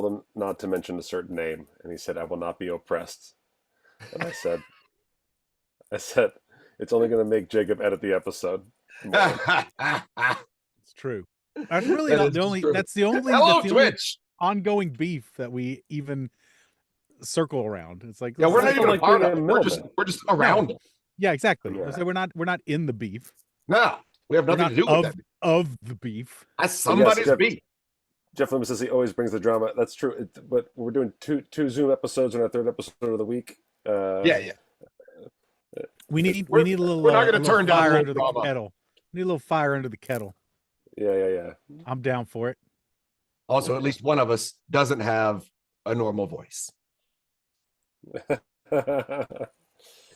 him not to mention a certain name, and he said, "I will not be oppressed." And I said, it's only going to make Jacob edit the episode tomorrow. It's true. That's really That not is the only. true. That's the only. Hello, that's the only Twitch. ongoing beef that we even circle around. It's like, Yeah, we're not It's even like a part being of a it. middleman. We're just around it. yeah, exactly. Yeah. So we're not in the beef. No, we have We're nothing not to do with that. of the beef. That's somebody's Jeff- beef. Jeff Lemon says he always brings the drama. That's true. But we're doing two Zoom episodes on our third episode of the week. Yeah. We need a little. We're not a going to little turn down fire the under the drama. kettle. We need a little fire under the kettle. Yeah. I'm down for it. Also, at least one of us doesn't have a normal voice.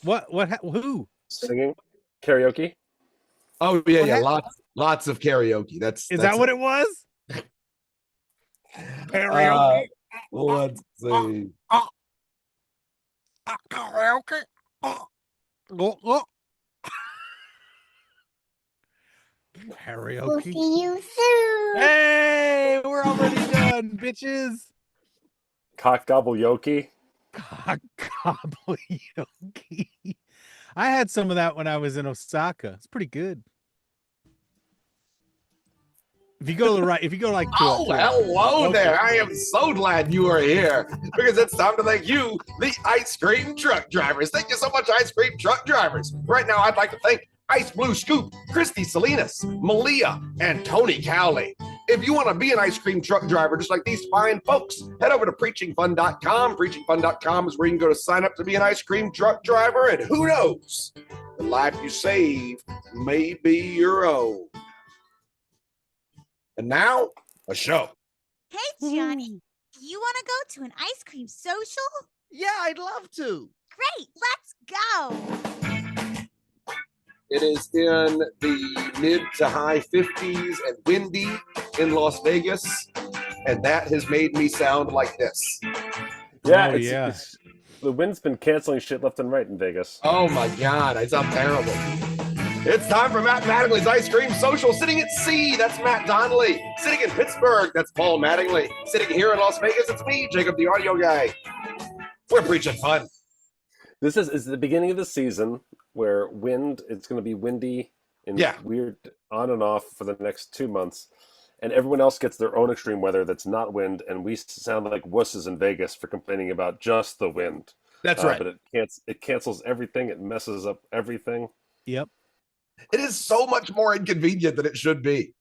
Who? Singing karaoke. Oh yeah, What yeah. happened? Lots of karaoke. That's That what it was? Karaoke. Let's see. Karaoke. We'll Karaoke. see you soon. Hey, we're already done, bitches. Cock gobble yoki. Cobbleyoki. I had some of that when I was in Osaka. It's pretty good. If you go to the right, if you go like to Hello there. I am so glad you are here because it's time to thank you, the ice cream truck drivers. Thank you so much, ice cream truck drivers. Right now, I'd like to thank Ice Blue Scoop, Christy Salinas, Malia, and Tony Cowley. If you want to be an ice cream truck driver just like these fine folks, head over to preachingfun.com. Preachingfun.com is where you can go to sign up to be an ice cream truck driver, and who knows, the life you save may be your own. And now, a show. Hey, Johnny, you want to go to an ice cream social? Yeah, I'd love to. Great, let's go. It is in the mid to high 50s and windy in Las Vegas, and that has made me sound like this. Yeah, Oh, yeah. it's the wind's been canceling shit left and right in Vegas. Oh my God, I sound terrible. It's time for Matt Mattingly's Ice Cream Social. Sitting at C, that's Matt Donnelly. Sitting in Pittsburgh, that's Paul Mattingly. Sitting here in Las Vegas, it's me, Jacob the audio guy. We're preaching fun. This is the beginning of the season where it's going to be windy and weird on and off for the next 2 months. And everyone else gets their own extreme weather that's not wind. And we sound like wusses in Vegas for complaining about just the wind. That's right. But it cancels everything. It messes up everything. Yep. It is so much more inconvenient than it should be.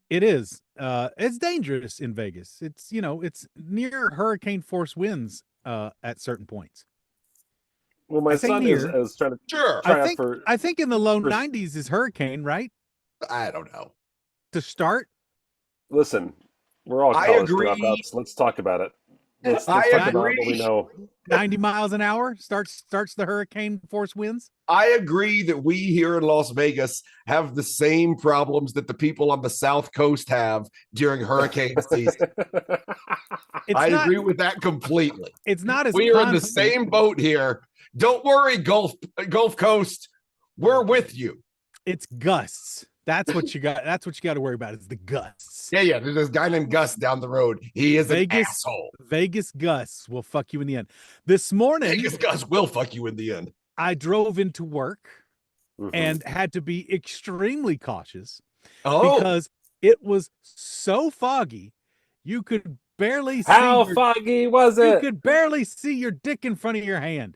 It is. It's dangerous in Vegas. It's it's near hurricane force winds at certain points. Well, my son is trying to Sure. try out for. I think in the low 90s is hurricane, right? I don't know. To start. Listen, we're all I college agree. dropouts. Let's talk about it. Let's I talk about agree. what we know. 90 miles an hour starts the hurricane force winds. I agree that we here in Las Vegas have the same problems that the people on the South Coast have during hurricane season. I agree with that completely. It's not as we are in the constant. same boat here. Don't worry, Gulf Coast. We're with you. It's gusts. That's what you got. That's what you got to worry about. Is the gusts. Yeah. There's this guy named Gus down the road. He is an asshole. Vegas gusts will fuck you in the end. This morning, Vegas Gus will fuck you in the end. I drove into work and had to be extremely cautious because it was so foggy. You could barely see. How foggy was it? You could barely see your dick in front of your hand.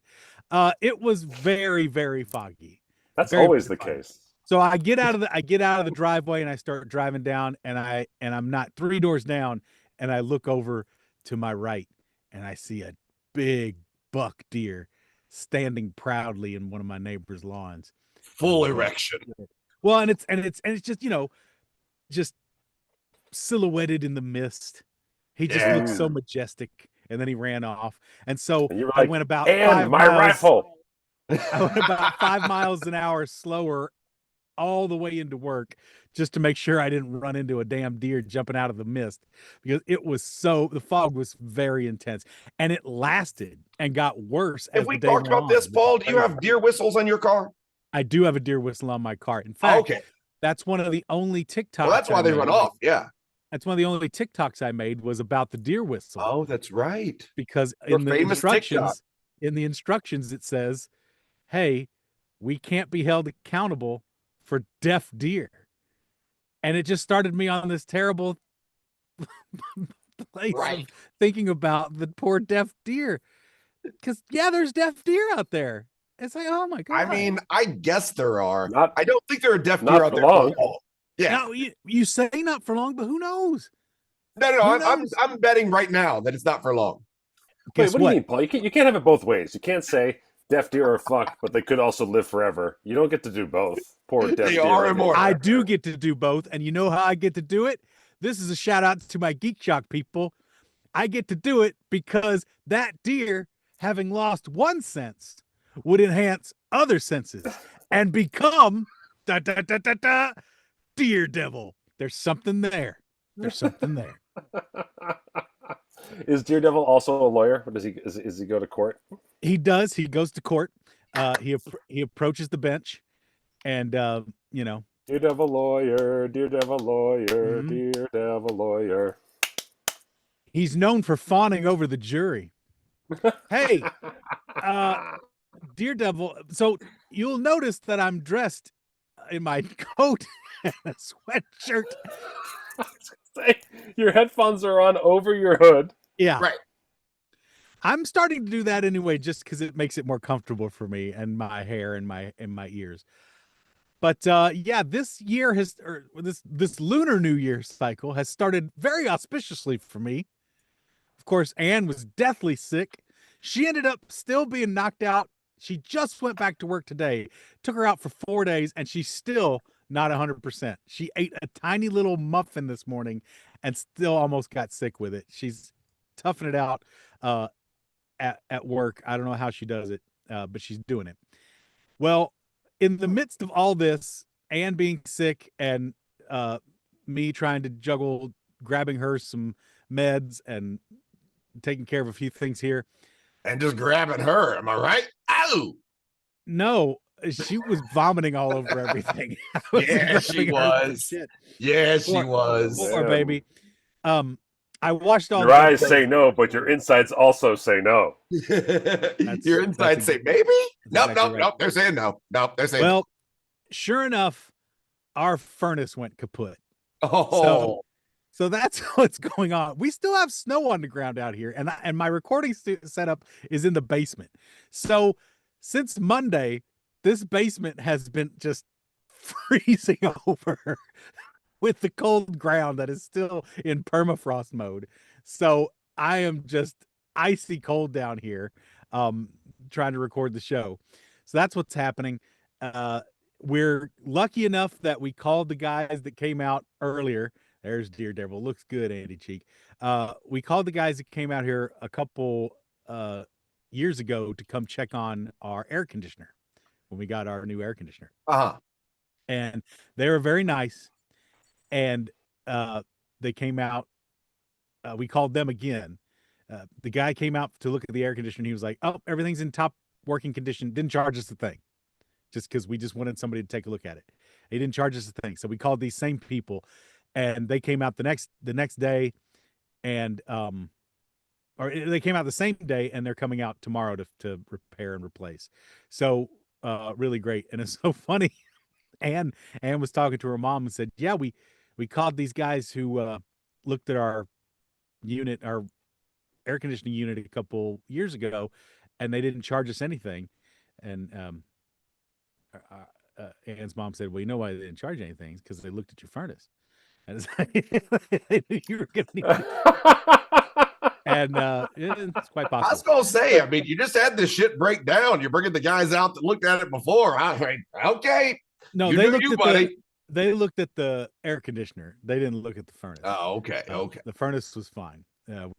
It was very, very foggy. That's Very, always very the foggy. case. So I get out of the driveway and I start driving down and I'm not 3 doors down and I look over to my right and I see a big buck deer standing proudly in one of my neighbor's lawns. Full erection. Well, and it's just, just silhouetted in the mist. He just looked so majestic, and then he ran off. And so I went about 5 my miles. rifle. I went about 5 miles an hour slower all the way into work just to make sure I didn't run into a damn deer jumping out of the mist because the fog was very intense and it lasted and got worse. Have we talked about this, Paul? Do you have deer whistles on your car? I do have a deer whistle on my car. In fact, that's one of the only TikToks. Well, that's why they run off. Yeah. That's one of the only TikToks I made was about the deer whistle. Oh, that's right. Because Your in the famous TikTok. instructions, it says, hey, we can't be held accountable for deaf deer. And it just started me on this terrible place of thinking about the poor deaf deer. Because, yeah, there's deaf deer out there. It's like, oh my God. I mean, I guess there are. Not- I don't think there are deaf not deer out for there long. for long. Yeah. Now, you say not for long, but who knows? No. Who I'm betting right now that it's not for long. Wait, what do you mean, Paul? You can't have it both ways. You can't say deaf deer are fucked, but they could also live forever. You don't get to do both. Poor deaf They deer. are immortal. I do get to do both. And you know how I get to do it? This is a shout out to my Geek Shock people. I get to do it because that deer, having lost one sense, would enhance other senses and become deer devil. There's something there. There's something there. Is Daredevil also a lawyer? Or does he go to court? He does. He goes to court. He approaches the bench, and Daredevil lawyer, Daredevil lawyer, Mhm. Daredevil lawyer. he's known for fawning over the jury. Hey, Daredevil. So you'll notice that I'm dressed in my coat and a sweatshirt. Say, your headphones are on over your hood. Yeah. Right. I'm starting to do that anyway, just because it makes it more comfortable for me and my hair and my ears. But yeah, this year this lunar New Year cycle has started very auspiciously for me. Of course, Anne was deathly sick. She ended up still being knocked out. She just went back to work today. Took her out for 4 days, and she's still not 100%. She ate a tiny little muffin this morning and still almost got sick with it. She's toughing it out at work. I don't know how she does it, but she's doing it. Well, in the midst of all this, Anne being sick and me trying to juggle grabbing her some meds and taking care of a few things here. And just grabbing her. Am I right? Ow! No, she was vomiting all over everything. Yeah, she was. Yeah, she was. Poor baby. I watched all your eyes say no, but your insides also say no. Your insides say maybe? Nope, exactly right. They're saying no. Nope, they're saying well, sure enough, our furnace went kaput. oh. So that's what's going on. We still have snow on the ground out here, and my recording setup is in the basement. So since Monday, this basement has been just freezing over with the cold ground that is still in permafrost mode. So I am just icy cold down here, trying to record the show. So that's what's happening. We're lucky enough that we called the guys that came out earlier. There's Daredevil. Looks good, Andy Cheek. We called the guys that came out here a couple years ago to come check on our air conditioner when we got our new air conditioner. Uh-huh. And they were very nice. And they came out. We called them again. The guy came out to look at the air conditioner. He was like, oh, everything's in top working condition. Didn't charge us a thing. Just because we just wanted somebody to take a look at it. He didn't charge us a thing. So we called these same people. And they came out the next day, and or they came out the same day, and they're coming out tomorrow to repair and replace. So really great, and it's so funny. Anne was talking to her mom and said, "Yeah, we called these guys who looked at our unit, our air conditioning unit, a couple years ago, and they didn't charge us anything." And Anne's mom said, "Well, you know why they didn't charge anything? Because they looked at your furnace." And it's like, you were gonna need and it's quite possible. I was gonna say, I mean, you just had this shit break down. You're bringing the guys out that looked at it before. I mean, okay. No, you they looked at the air conditioner. They didn't look at the furnace. Oh, okay. Okay. The furnace was fine.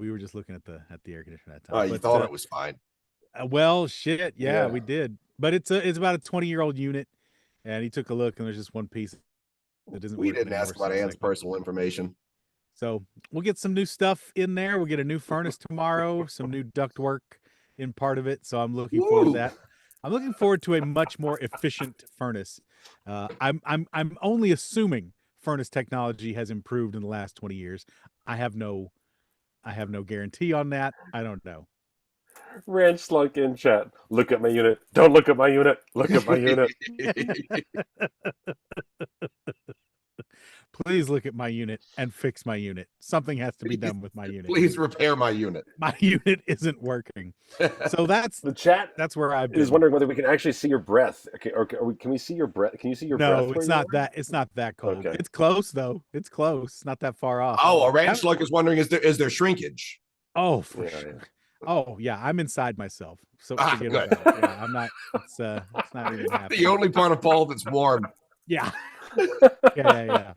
We were just looking at the air conditioner at that Oh, time. you thought it was fine. Well, shit, yeah, Yeah. we did. But it's about a 20-year-old unit, and he took a look, and there's just one piece that doesn't. We work didn't ask anymore, about so Ann's personal information. So we'll get some new stuff in there. We'll get a new furnace tomorrow, some new duct work in part of it. So I'm looking forward to that. I'm looking forward to a much more efficient furnace. I'm only assuming furnace technology has improved in the last 20 years. I have no guarantee on that. I don't know. Ranch Slunk in chat. Look at my unit. Don't look at my unit. Look at my unit. Please look at my unit and fix my unit. Something has to be done with my unit. Please repair my unit. My unit isn't working. So The chat that's where I've been. is wondering whether we can actually see your breath. Okay, or can we see your breath? Can you see your breath? No, it's not that. It's not that cold. Okay. It's close though. It's close. It's not that far off. Oh, a ranch slug is wondering, is there shrinkage? Oh, for Yeah, sure. yeah. Oh yeah, I'm inside myself. So forget good. about it. Yeah, I'm not. It's not even happening. The only part of Paul that's warm. Yeah. Yeah.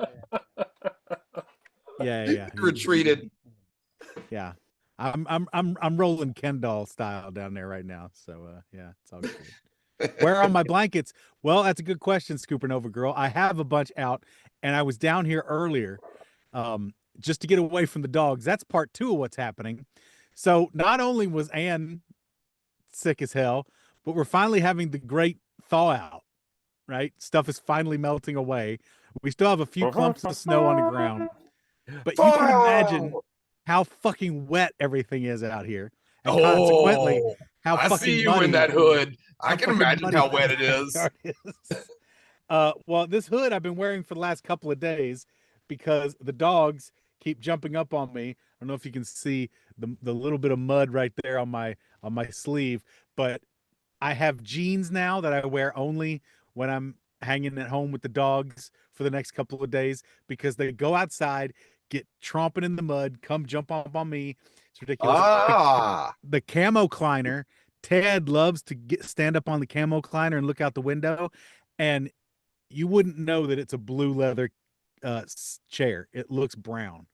Retreated. Yeah. I'm rolling Ken doll style down there right now. So yeah, it's all good. Where are my blankets? Well, that's a good question, Scoopernova girl. I have a bunch out, and I was down here earlier, just to get away from the dogs. That's part 2 of what's happening. So not only was Anne sick as hell, but we're finally having the great thaw out, right? Stuff is finally melting away. We still have a few clumps of snow on the ground, but you can imagine how fucking wet everything is out here. And consequently, how I fucking see you muddy in that hood. I can fucking imagine muddy how wet that it is. backyard is. Well, this hood I've been wearing for the last couple of days because the dogs keep jumping up on me. I don't know if you can see the little bit of mud right there on my sleeve, but I have jeans now that I wear only when I'm hanging at home with the dogs for the next couple of days because they go outside, get tromping in the mud, come jump up on me. It's ridiculous. The camo climber, Ted loves to stand up on the camo climber and look out the window, and you wouldn't know that it's a blue leather chair. It looks brown.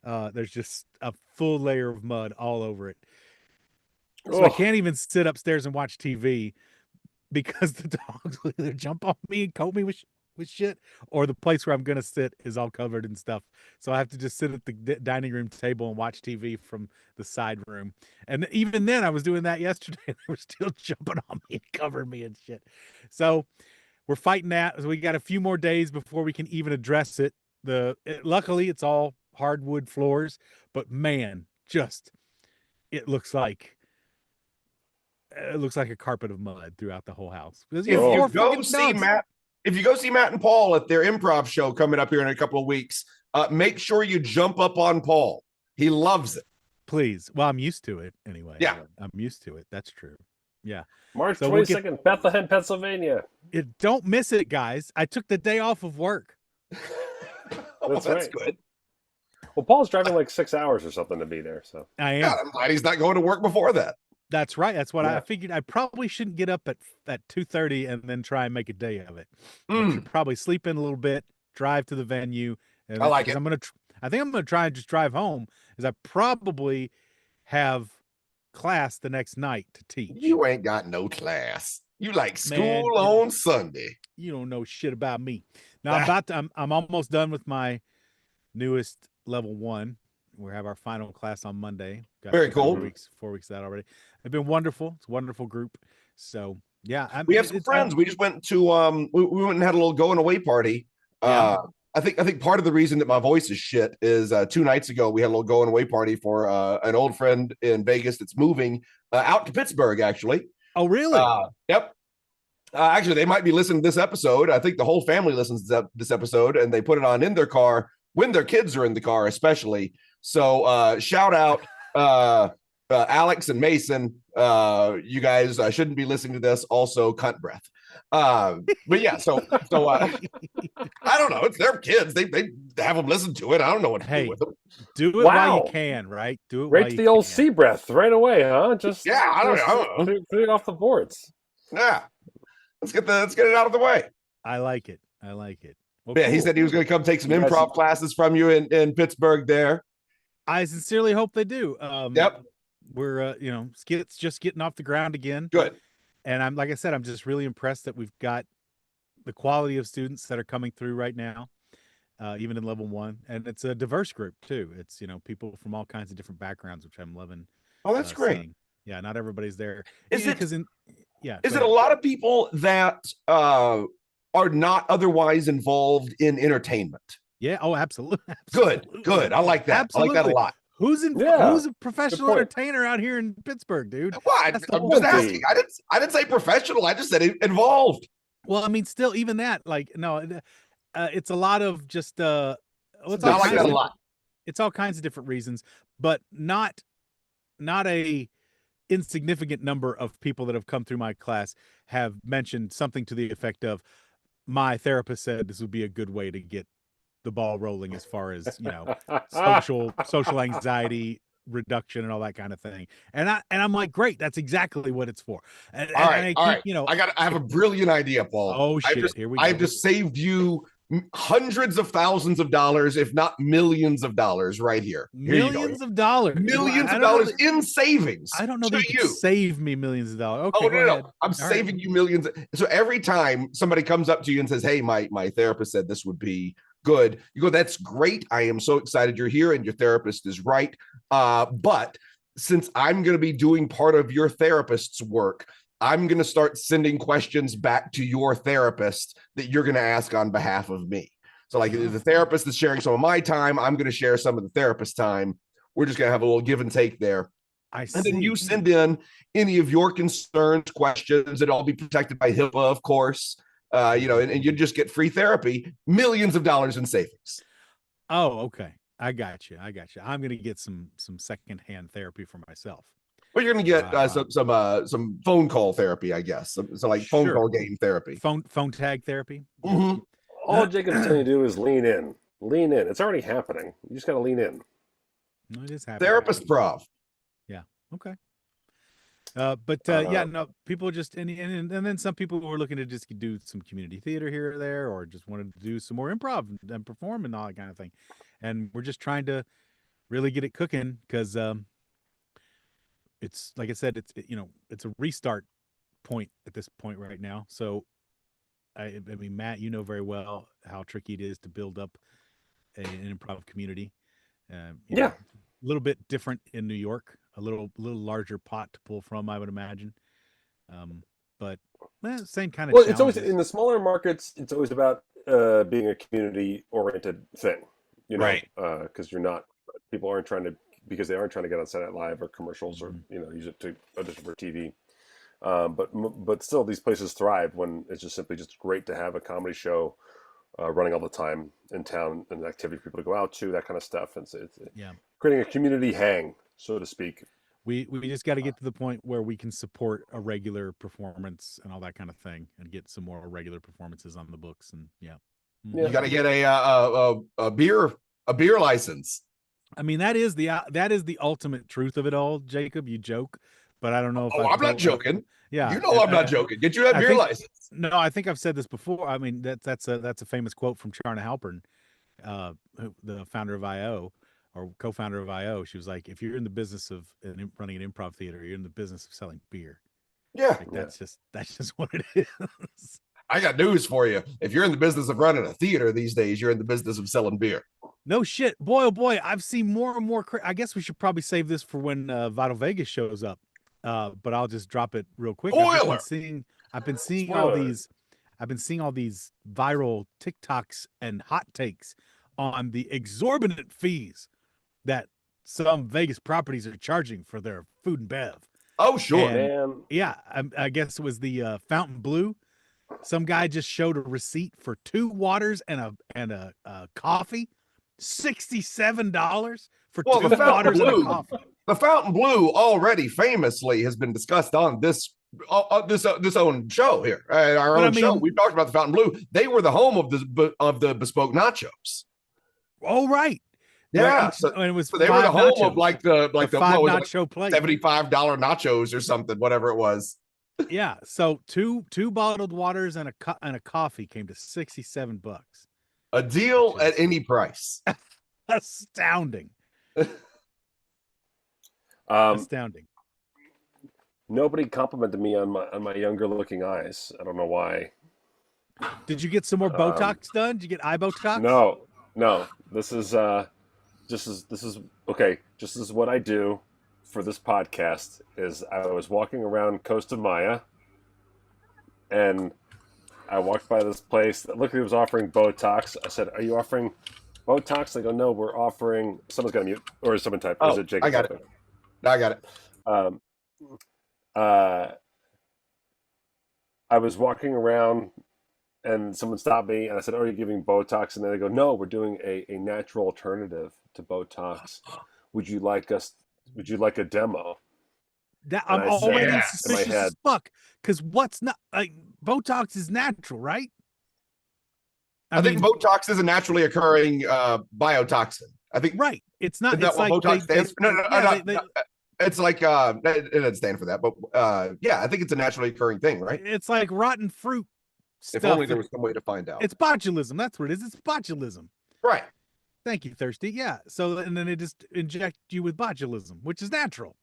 There's just a full layer of mud all over it. So I can't even sit upstairs and watch TV because the dogs will either jump on me and coat me with shit, or the place where I'm going to sit is all covered in stuff. So I have to just sit at the dining room table and watch TV from the side room. And even then I was doing that yesterday. They were still jumping on me and covering me and shit. So we're fighting that. So we got a few more days before we can even address it. Luckily it's all hardwood floors, but man, it looks like a carpet of mud throughout the whole house. If you go see Matt and Paul at their improv show coming up here in a couple of weeks, make sure you jump up on Paul. He loves it. Please. Well, I'm used to it anyway. Yeah. I'm used to it. That's true. Yeah. March 22nd, Bethlehem, Pennsylvania. Don't miss it, guys. I took the day off of work. That's right. Good. Well, Paul's driving like 6 hours or something to be there. So I am. Yeah, I'm glad he's not going to work before that. That's right. That's what I figured. I probably shouldn't get up at 2:30 and then try and make a day of it. I should probably sleep in a little bit, drive to the venue. And I like it. I think I'm gonna try and just drive home, because I probably have class the next night to teach. You ain't got no class. You like school on Sunday. You don't know shit about me. Now I'm almost done with my newest level 1. We have our final class on Monday. Got Very cool. 4 weeks of that already. It's been wonderful. It's a wonderful group. So yeah, We have some friends. We just went to we went and had a little going away party. I think part of the reason that my voice is shit is 2 nights ago we had a little going away party for an old friend in Vegas that's moving out to Pittsburgh, actually. Oh, really? Yep. Actually, they might be listening to this episode. I think the whole family listens to this episode, and they put it on in their car when their kids are in the car, especially. So shout out Alex and Mason. You guys shouldn't be listening to this. Also, cunt breath. But yeah, so I don't know. It's their kids. They have them listen to it. I don't know what to do with them. Do it while you can, right? Do it right to the old sea breath right away, huh? I don't know. Put it off the boards. Yeah, let's get it out of the way. I like it. Well, yeah, cool. He said he was going to come take some improv classes from you in Pittsburgh there. I sincerely hope they do. Yep. We're skits just getting off the ground again. Good. And I'm just really impressed that we've got the quality of students that are coming through right now, even in level 1. And it's a diverse group too. It's, people from all kinds of different backgrounds, which I'm loving. Oh, that's great. Seeing. Yeah, not everybody's there. Is it a lot of people that are not otherwise involved in entertainment? Yeah. Oh, absolutely. Good, Absolutely. good. I like that. Absolutely. I like that a lot. Who's Yeah, a professional point. entertainer out here in Pittsburgh, dude? Well, That's the I'm whole just thing. asking. I didn't say professional. I just said involved. Well, I mean, still, even that, like, no, it's a lot of just well, it's I all like kinds that a of, lot. it's all kinds of different reasons, but not a insignificant number of people that have come through my class have mentioned something to the effect of, my therapist said this would be a good way to get the ball rolling as far as, you know, social anxiety reduction and all that kind of thing. And I'm like, great, that's exactly what it's for. And I keep, you know, I have a brilliant idea, Paul. oh shit, here we go. I've just saved you hundreds of thousands of dollars, if not millions of dollars, right here. Millions of dollars. Millions of dollars in savings. I don't know that you could save me millions of dollars. Okay, oh, go ahead. I'm saving you millions. So every time somebody comes up to you and says, hey, my therapist said this would be good, you go, that's great. I am so excited you're here and your therapist is right. But since I'm going to be doing part of your therapist's work, I'm going to start sending questions back to your therapist that you're going to ask on behalf of me. So like the therapist is sharing some of my time, I'm going to share some of the therapist's time. We're just going to have a little give and take there. And then you send in any of your concerns, questions. It'll all be protected by HIPAA, of course. You know, and you just get free therapy, millions of dollars in savings. Oh, okay. I got you. I'm going to get some secondhand therapy for myself. Well, you're going to get some phone call therapy, I guess. So like phone call game therapy. Phone tag therapy. Mm-hmm. All Jacob's telling you to do is lean in. Lean in. It's already happening. You just got to lean in. No, it is happening. Therapist Prov. Yeah. Okay. Yeah, no, people just and then some people were looking to just do some community theater here or there, or just wanted to do some more improv and perform and all that kind of thing. And we're just trying to really get it cooking because it's like I said, it's a restart point at this point right now. So I mean, Matt, you know very well how tricky it is to build up an improv community. A little bit different in New York, a little larger pot to pull from, I would imagine. But same kind of. Well, it's always in the smaller markets. It's always about being a community-oriented thing, you know, right? Because people aren't trying to, because they aren't trying to get on Saturday Night Live or commercials or use it to audition for TV. But still, these places thrive when it's just simply just great to have a comedy show running all the time in town and activity for people to go out to, that kind of stuff. It's creating a community hang, so to speak. We just got to get to the point where we can support a regular performance and all that kind of thing, and get some more regular performances on the books. And you got to get a beer license. I mean, that is the ultimate truth of it all, Jacob. You joke, but I don't know if I'm not joking. Yeah, you know I'm not joking. Get you that beer license. No, I think I've said this before. I mean, that's a famous quote from Charna Halpern, the founder of IO or co-founder of IO. She was like, "If you're in the business of running an improv theater, you're in the business of selling beer." Yeah, like, that's just what it is. I got news for you. If you're in the business of running a theater these days, you're in the business of selling beer. No shit, boy, oh boy, I've seen more and more. I guess we should probably save this for when Vital Vegas shows up. But I'll just drop it real quick. I've been seeing all these viral TikToks and hot takes on the exorbitant fees that some Vegas properties are charging for their food and bev. Oh, sure, man. Yeah, I guess it was the Fountain Blue. Some guy just showed a receipt for 2 waters and a coffee, $67 for 2 waters and a coffee. The Fountain Blue already famously has been discussed on this own show here, our own show. We've talked about the Fountain Blue. They were the home of the bespoke nachos. Oh, right. Yeah, so they were the home of like the five nacho plate, $75 nachos or something, whatever it was. Yeah, so two bottled waters and a coffee came to $67. A deal at any price. Astounding. Astounding. Nobody complimented me on my younger looking eyes. I don't know why. Did you get some more Botox done? Did you get eye Botox? No. This is okay. Just as what I do for this podcast is I was walking around Costa Maya and I walked by this place that looked like it was offering Botox. I said, "Are you offering Botox? They go, no, we're offering. Someone's got to mute, or is someone typed? Or is it Jacob? I got it. I got it. I was walking around, and someone stopped me, and I said, "Oh, are you giving Botox?" And then they go, "No, we're doing a natural alternative to Botox. Would you like us? Would you like a demo?" I'm already suspicious in my head, as fuck. Because what's not like Botox is natural, right? I think Botox is a naturally occurring biotoxin. I think It's not. Is that it's what like Botox stands for? No. It's like it doesn't stand for that, but yeah, I think it's a naturally occurring thing, right? It's like rotten fruit stuff. If only there was some way to find out. It's botulism. That's what it is. It's botulism. Right. Thank you, Thirsty. Yeah. So and then they just inject you with botulism, which is natural.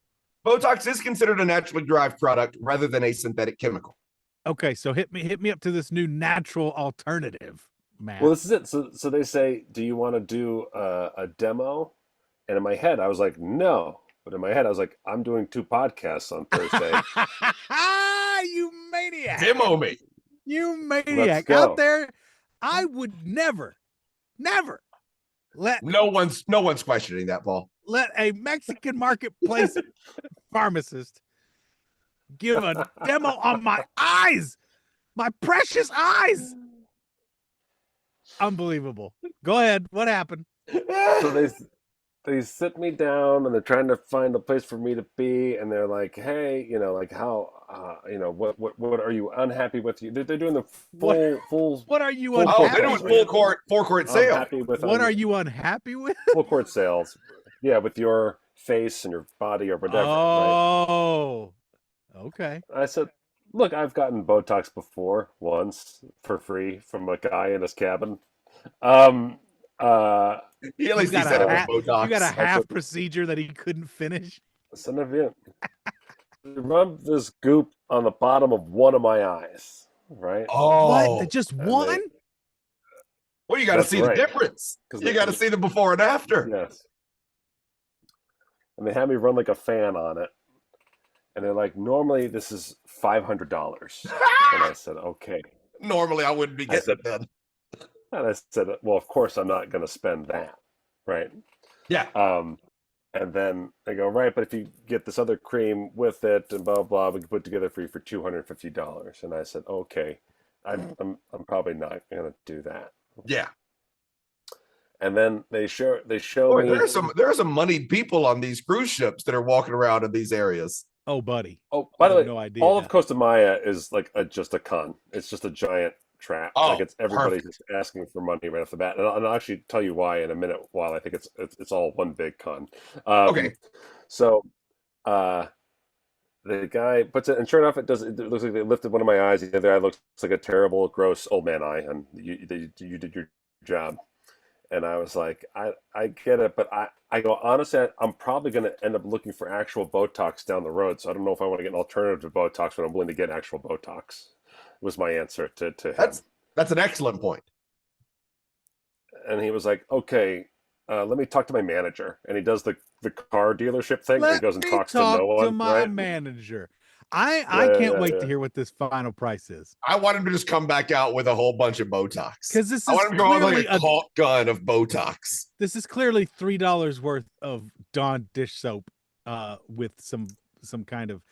Botox is considered a naturally derived product rather than a synthetic chemical. Okay, so hit me up to this new natural alternative, man. Well, this is it. So they say, "Do you want to do a demo?" And in my head, I was like, "No." But in my head, I was like, "I'm doing 2 podcasts on Thursday." You maniac! Demo me. You maniac out there! I would never let no one's questioning that, Paul. Let a Mexican marketplace pharmacist give a demo on my eyes, my precious eyes. Unbelievable. Go ahead. What happened? So they sit me down and they're trying to find a place for me to be, and they're like, "Hey, like how, what are you unhappy with? They're doing the full. What are you unhappy? Oh, they're doing forecourt sale. What are you unhappy with? Full court sales. Yeah, with your face and your body or whatever. Oh, right? Okay. I said, "Look, I've gotten Botox before, once for free from a guy in his cabin." He at least he said it was Botox. You got a half procedure that he couldn't finish. Son of it. Rub this goop on the bottom of one of my eyes, right? Oh, what? Just one? Well, you got to see the difference. You got to see the before and after. Yes. And they had me run like a fan on it, and they're like, "Normally this is $500," and I said, "Okay." Normally I wouldn't be getting it then. And I said, "Well, of course I'm not going to spend that, right?" Yeah. And then they go, "Right, but if you get this other cream with it and blah blah, we can put together for you for $250." And I said, "Okay, I'm probably not going to do that." Yeah. And then they show Boy, me there are some moneyed people on these cruise ships that are walking around in these areas. Oh, buddy. Oh, by the way, no idea all of Costa Maya is like just a con. It's just a giant trap. Oh, like it's everybody just asking for money right off the bat, and I'll actually tell you why in a minute. While I think it's all one big con. Okay. So, the guy puts it, and sure enough, it does. It looks like they lifted one of my eyes. The other eye looks like a terrible, gross old man eye, and you did your job. And I was like, I get it, but I go, honestly, I'm probably going to end up looking for actual Botox down the road. So I don't know if I want to get an alternative to Botox, but I'm willing to get actual Botox. Was my answer to him. That's an excellent point. And he was like, "Okay, let me talk to my manager." And he does the car dealership thing. He goes and talks to no one. To my manager. I can't wait to hear what this final price is. I want him to just come back out with a whole bunch of Botox. Because this is I want him to go out like a caulk gun of Botox. This is clearly $3 worth of Dawn dish soap with some kind of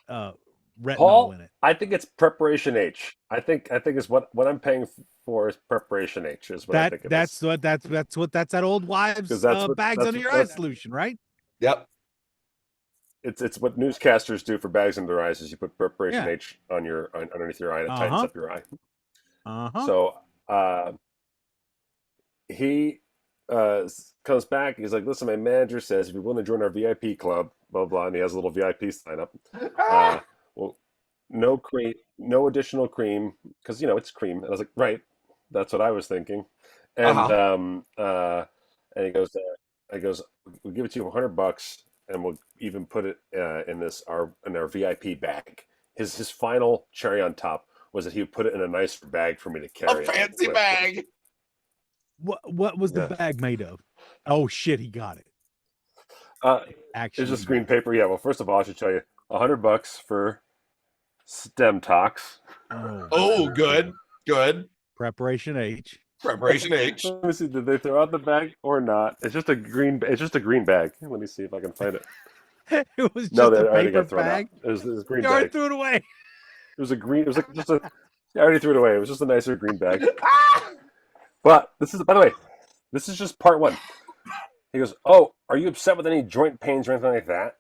retinol Paul, in it. I think it's preparation H. I think it's what I'm paying for is preparation H is what I think it that's is. That's that old wives bags under your eye solution, right? Yep. It's what newscasters do for bags under their eyes is you put preparation H on underneath your eye and it tightens up your eye. So he comes back. He's like, "Listen, my manager says if you want to join our VIP club, blah blah," and he has a little VIP sign up. Well, no cream, no additional cream because it's cream. And I was like, "Right, that's what I was thinking." And and he goes, "We'll give it to you $100." And we'll even put it in our VIP bag. His final cherry on top was that he would put it in a nice bag for me to carry. A fancy bag. What was the bag made of? Oh shit, he got it. Actually, it's just green paper. Yeah. Well, first of all, I should tell you, $100 for STEM talks. Oh, good. Preparation H. Preparation H. Let me see. Did they throw out the bag or not? It's just a green. It's just a green bag. Let me see if I can find it. It was No, just they a already paper got thrown bag. out. It was a green You already bag. threw it away. It was a green. It was like just a. I already threw it away. It was just a nicer green bag. Ah! But this is, by the way, this is just part one. He goes, "Oh, are you upset with any joint pains or anything like that?"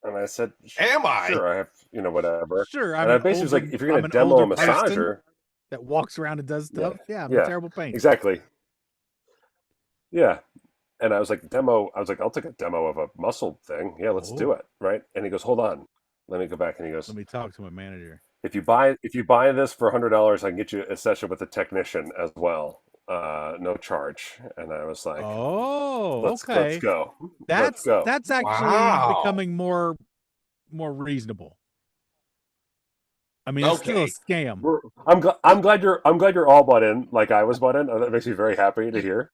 And I said, Am I? Sure, I have, whatever." Sure, And I basically was like, "If you're going to demo a massager that walks around and does stuff, I'm yeah, a terrible pain. exactly, yeah." And I was like, "I'll take a demo of a muscle thing. Yeah, let's do it, right?" And he goes, "Hold on, let me go back." And he goes, Let me talk to my manager. If you buy this for $100, I can get you a session with a technician as well, no charge." And I was like, Oh, let's okay. go. That's Let's go. actually Wow. becoming more reasonable. I mean, it's still a Okay. scam. I'm glad you're all bought in, like I was bought in. That makes me very happy to hear.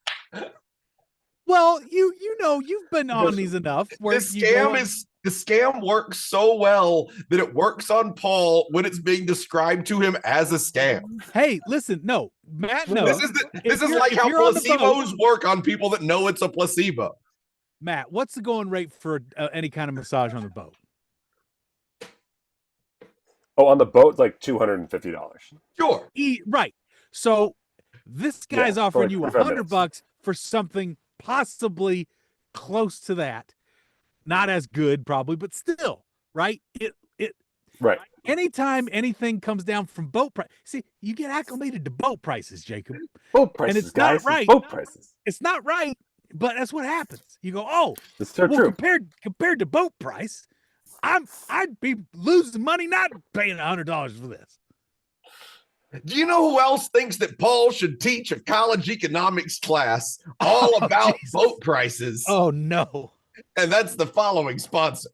Well, you've been on these enough. Where The scam works so well that it works on Paul when it's being described to him as a scam. Hey, listen, no, Matt, no. This is like how placebos work on people that know it's a placebo. Matt, what's the going rate for any kind of massage on the boat? Oh, on the boat, like $250. Sure. Right. So this guy's offering like you 45 minutes. $100 for something possibly close to that. Not as good, probably, but still, right? Right. Anytime anything comes down from boat price, see, you get acclimated to boat prices, Jacob. Boat prices, and it's guys. not right. Boat prices. It's not right, but that's what happens. You go, oh, it's so well, true. Compared to boat price, I'd be losing money not paying $100 for this. Do you know who else thinks that Paul should teach a college economics class all about boat prices? Oh, no. And that's the following sponsor.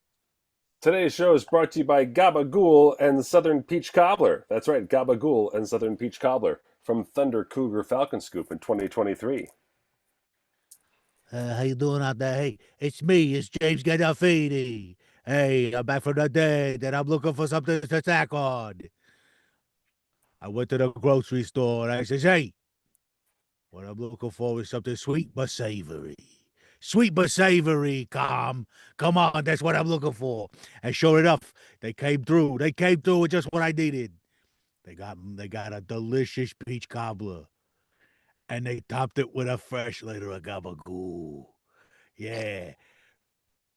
Today's show is brought to you by Gabagool and Southern Peach Cobbler. That's right, Gabagool and Southern Peach Cobbler from Thunder Cougar Falcon Scoop in 2023. How you doing out there? Hey, it's me. It's James Gandolfini. Hey, I'm back from the dead, and I'm looking for something to snack on. I went to the grocery store, and I says, hey, what I'm looking for is something sweet but savory. Sweet but savory, come on, that's what I'm looking for. And sure enough, they came through. They came through with just what I needed. They got a delicious peach cobbler. And they topped it with a fresh layer of gabagool. Yeah.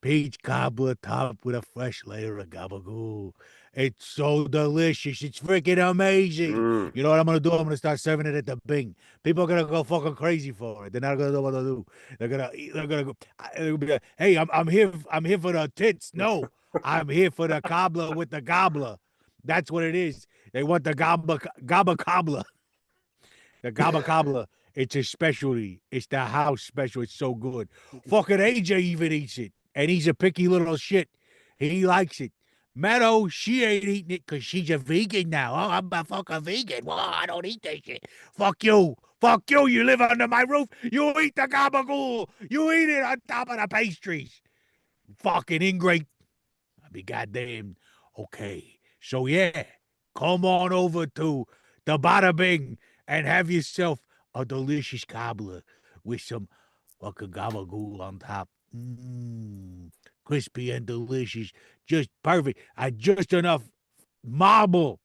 Peach cobbler topped with a fresh layer of gabagool. It's so delicious. It's freaking amazing. You know what I'm going to do? I'm going to start serving it at the Bing. People are going to go fucking crazy for it. They're not going to know what to do. They're going to go, they'll be like, hey, I'm here for the tits. No, I'm here for the cobbler with the gobbler. That's what it is. They want the gabba cobbler. The gabba cobbler. It's a specialty. It's the house special. It's so good. Fucking AJ even eats it. And he's a picky little shit. He likes it. Meadow, she ain't eating it because she's a vegan now. Oh, I'm a fucking vegan. Well, I don't eat that shit. Fuck you. Fuck you. You live under my roof. You eat the gabagool. You eat it on top of the pastries. Fucking ingrate. I'll be goddamn. Okay. So, yeah. Come on over to the Bada Bing and have yourself a delicious cobbler with some fucking gabagool on top. Crispy and delicious. Just perfect. Just enough marble.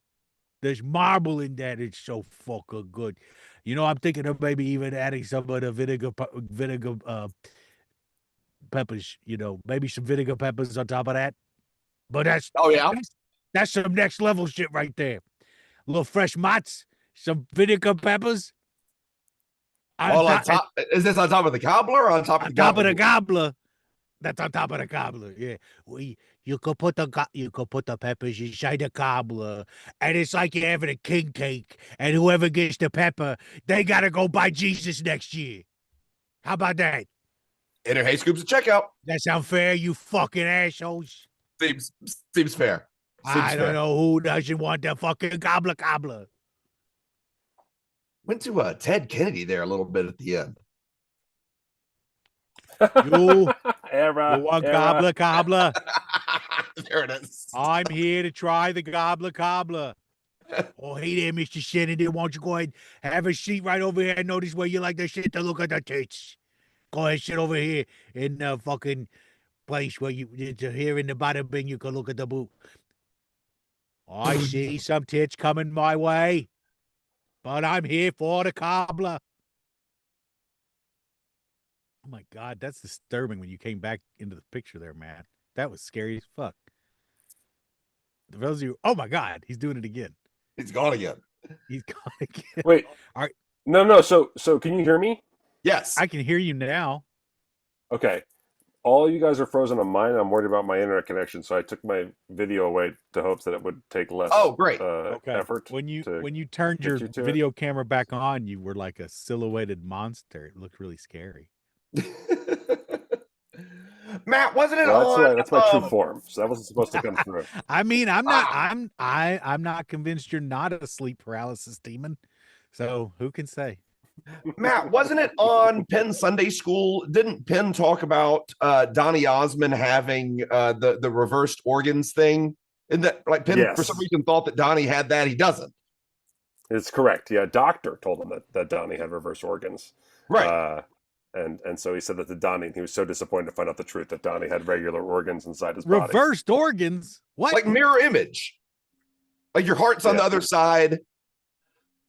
There's marble in that. It's so fucking good. You know, I'm thinking of maybe even adding some of the vinegar peppers, maybe some vinegar peppers on top of that. But that's some next level shit right there. A little fresh mozz, some vinegar peppers. All on top. Is this on top of the cobbler or on top of the gobbler? The gobbler. That's on top of the cobbler. Yeah. You could put the peppers inside the cobbler, and it's like you're having a king cake. And whoever gets the pepper, they gotta go buy Jesus next year. How about that? Enter Hey Scoops at checkout. That sound fair, you fucking assholes? Seems fair. I don't know who doesn't want the fucking cobbler. Went to Ted Kennedy there a little bit at the end. You want gobbler? There it is. I'm here to try the gobbler. Oh, hey there, Mr. Senator. Why don't you go ahead have a seat right over here? I notice where you like to sit to look at the tits. Go ahead, sit over here in the fucking place where it's here in the bottom bin. You can look at the boob. I see some tits coming my way, but I'm here for the cobbler. Oh my God, that's disturbing when you came back into the picture there, Matt. That was scary as fuck. For those of you, oh my God, he's doing it again. He's gone again. He's gone again. Wait. All right. No. So can you hear me? Yes. I can hear you now. Okay. All you guys are frozen on mine. I'm worried about my internet connection, so I took my video away to hopes that it would take less. Oh, great. Effort. When you turned your video camera back on, you were like a silhouetted monster. It looked really scary. Matt, wasn't it that's my true form. So that wasn't supposed to come through. I mean, I'm not convinced you're not a sleep paralysis demon. So who can say? Matt, wasn't it on Penn Sunday School? Didn't Penn talk about Donny Osmond having the reversed organs thing? And that like Penn for some reason thought that Donnie had that. He doesn't. It's correct. Yeah, doctor told him that Donnie had reversed organs. Right. And so he said that he was so disappointed to find out the truth that Donnie had regular organs inside his body. Reversed organs? What? Like mirror image. Like your heart's on the other side.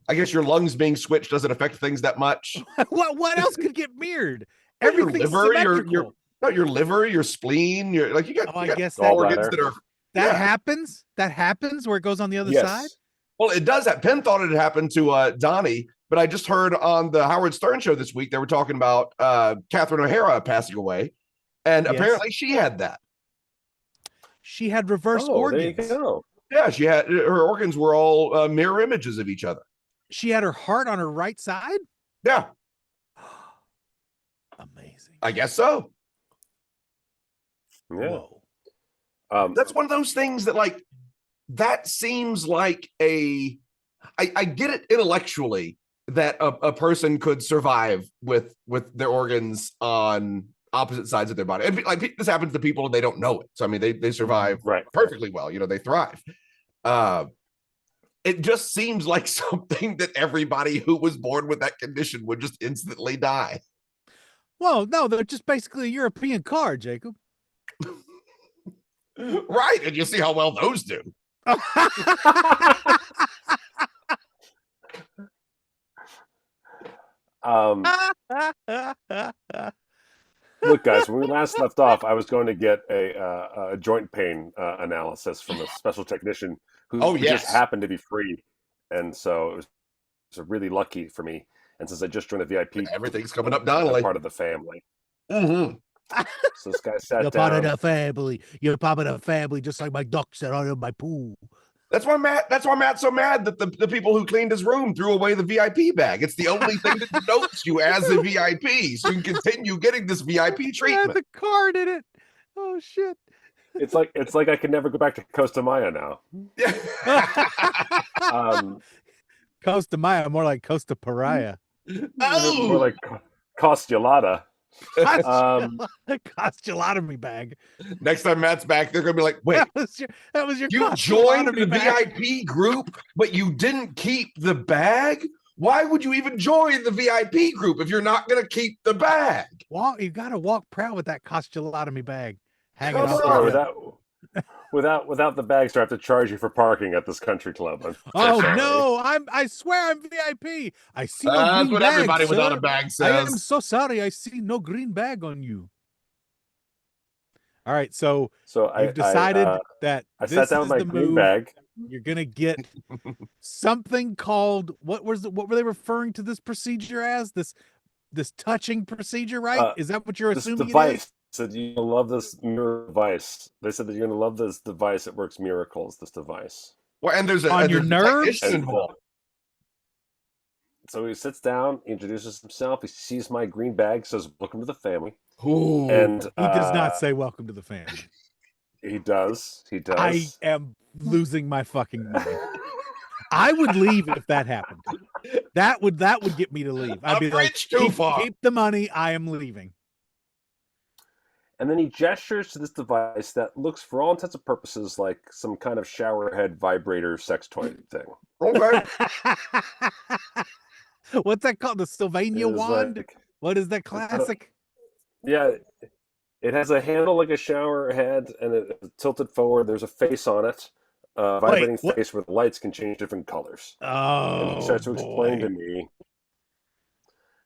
I guess your lungs being switched doesn't affect things that much. What else could get mirrored? Everything's symmetrical. Your liver, your spleen, you got I guess organs that are happens. That happens where it goes on the other side. Well, it does. That Penn thought it happened to Donnie, but I just heard on the Howard Stern show this week they were talking about Catherine O'Hara passing away, and apparently she had that. She had reversed organs. There you go. Yeah, she had her organs were all mirror images of each other. She had her heart on her right side? Yeah. Amazing. I guess so. Yeah. Whoa. That's one of those things that like that seems like I get it intellectually that a person could survive with their organs on opposite sides of their body. And like this happens to people and they don't know it. So I mean they survive perfectly well. You know, they thrive. It just seems like something that everybody who was born with that condition would just instantly die. Well, no, they're just basically a European car, Jacob. Right. And you see how well those do. Look, guys, when we last left off, I was going to get a joint pain analysis from a special technician who just happened to be free. And so it was really lucky for me. And since I just joined the VIP, everything's coming up Donnelly. Part of the family. Mm-hmm. So this guy sat You're down. part of the family. You're part of the family, just like my ducks that are in my pool. That's why Matt's so mad that the people who cleaned his room threw away the VIP bag. It's the only thing that denotes you as a VIP, so you can continue getting this VIP treatment. The card in it. Oh shit. It's like I can never go back to Costa Maya now. Costa Maya, more like Costa Pariah. Oh, more like Costulata. Costulotomy bag. Next time Matt's back, they're gonna be like, "Wait, that was your you joined the bag. VIP group, but you didn't keep the bag. Why would you even join the VIP group if you're not gonna keep the bag? Well, you gotta walk proud with that costulotomy bag hanging Come off. on. Without the bags, I have to charge you for parking at this country club. Oh no! I swear I'm VIP. I see no That's green what bag, everybody sir. without a bag I am says. so sorry. I see no green bag on you. All right, so you've decided that I this sat down is with my the green move. bag. You're gonna get something called what were they referring to this procedure as? This touching procedure, right? Is that what you're This assuming? device said you're gonna love this mirror device. They said that you're gonna love this device. It works miracles. This device. Well, and there's On your there's a nerves? technician involved. So he sits down, he introduces himself. He sees my green bag, says, "Welcome to the family." Ooh. And He does not say welcome to the family. He does. He does. I am losing my fucking mind. I would leave if that happened. That would get me to leave. I'd be like, bridge too far. keep the money. I am leaving. And then he gestures to this device that looks, for all intents and purposes, like some kind of shower head vibrator sex toy thing. Okay. What's that called? The Sylvania It is wand? like- What is that classic? Yeah, it has a handle like a shower head, and it's tilted forward. There's a face on it, a vibrating what? face where the lights can change different colors. Oh, And he starts to explain boy. to me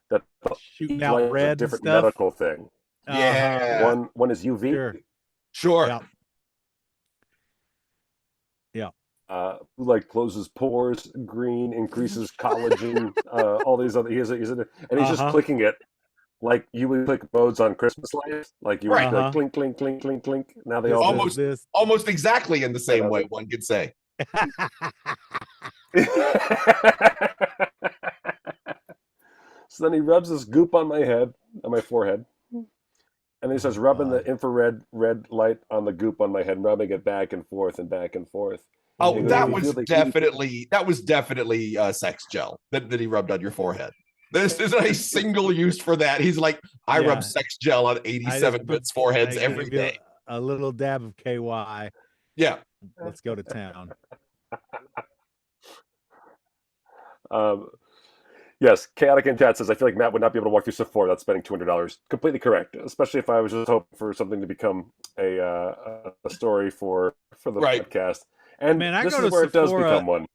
that the Shooting light out is a red and different stuff. medical thing. Yeah. One is UV. Sure. Sure. Yeah. Like closes pores, green increases collagen, all these other. He's just clicking it like you would click modes on Christmas lights, like you would Right. like clink, clink, clink, clink, clink. Now they all do. Almost- this. Almost exactly in the same way, one could say. So then he rubs this goop on my head, on my forehead, and he starts rubbing the infrared red light on the goop on my head, rubbing it back and forth and back and forth. Oh, And that you was feel the heat. definitely sex gel that he rubbed on your forehead. This isn't a single use for that. He's like, I Yeah. rub sex gel on 87 bits foreheads I every give you day. A little dab of KY. Yeah. Let's go to town. Yes, Chaotic in chat says, I feel like Matt would not be able to walk through Sephora without spending $200. Completely correct, especially if I was just hoping for something to become a story for the podcast. And Man, I this go is to where it does Sephora- become one.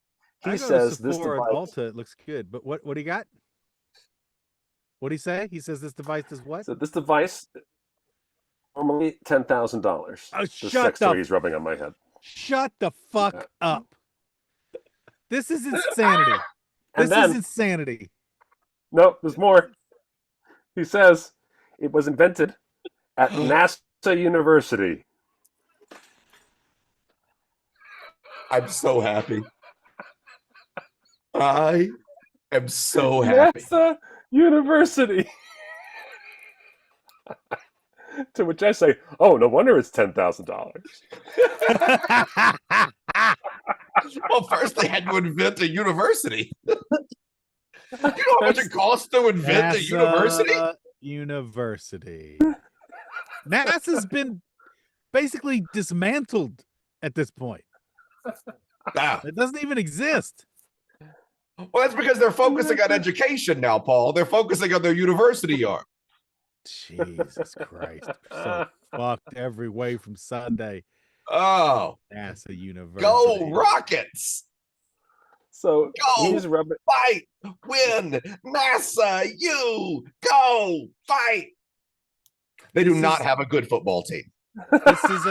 I He go says to this Sephora device, at Ulta, it looks good. But what do you got? What do he say? He says this device does what? so this device normally $10,000. Oh, The shut sex the- toy he's rubbing on my head. Shut the fuck up. This is insanity. And This then- is insanity. No, there's more. He says it was invented at NASA University. I'm so happy. I am so happy. NASA University. To which I say, oh, no wonder it's $10,000. Well, first they had to invent a university. You know how much it costs to invent a university? University. NASA's been basically dismantled at this point. Ah. It doesn't even exist. Well, that's because they're focusing on education now, Paul. They're focusing on their university arm. Jesus Christ. We're so fucked every way from Sunday. Oh, NASA University. go Rockets! So Go! he's rubbing. Fight! Win! NASA! You! Go! Fight! They do This not is- have a good football team. This is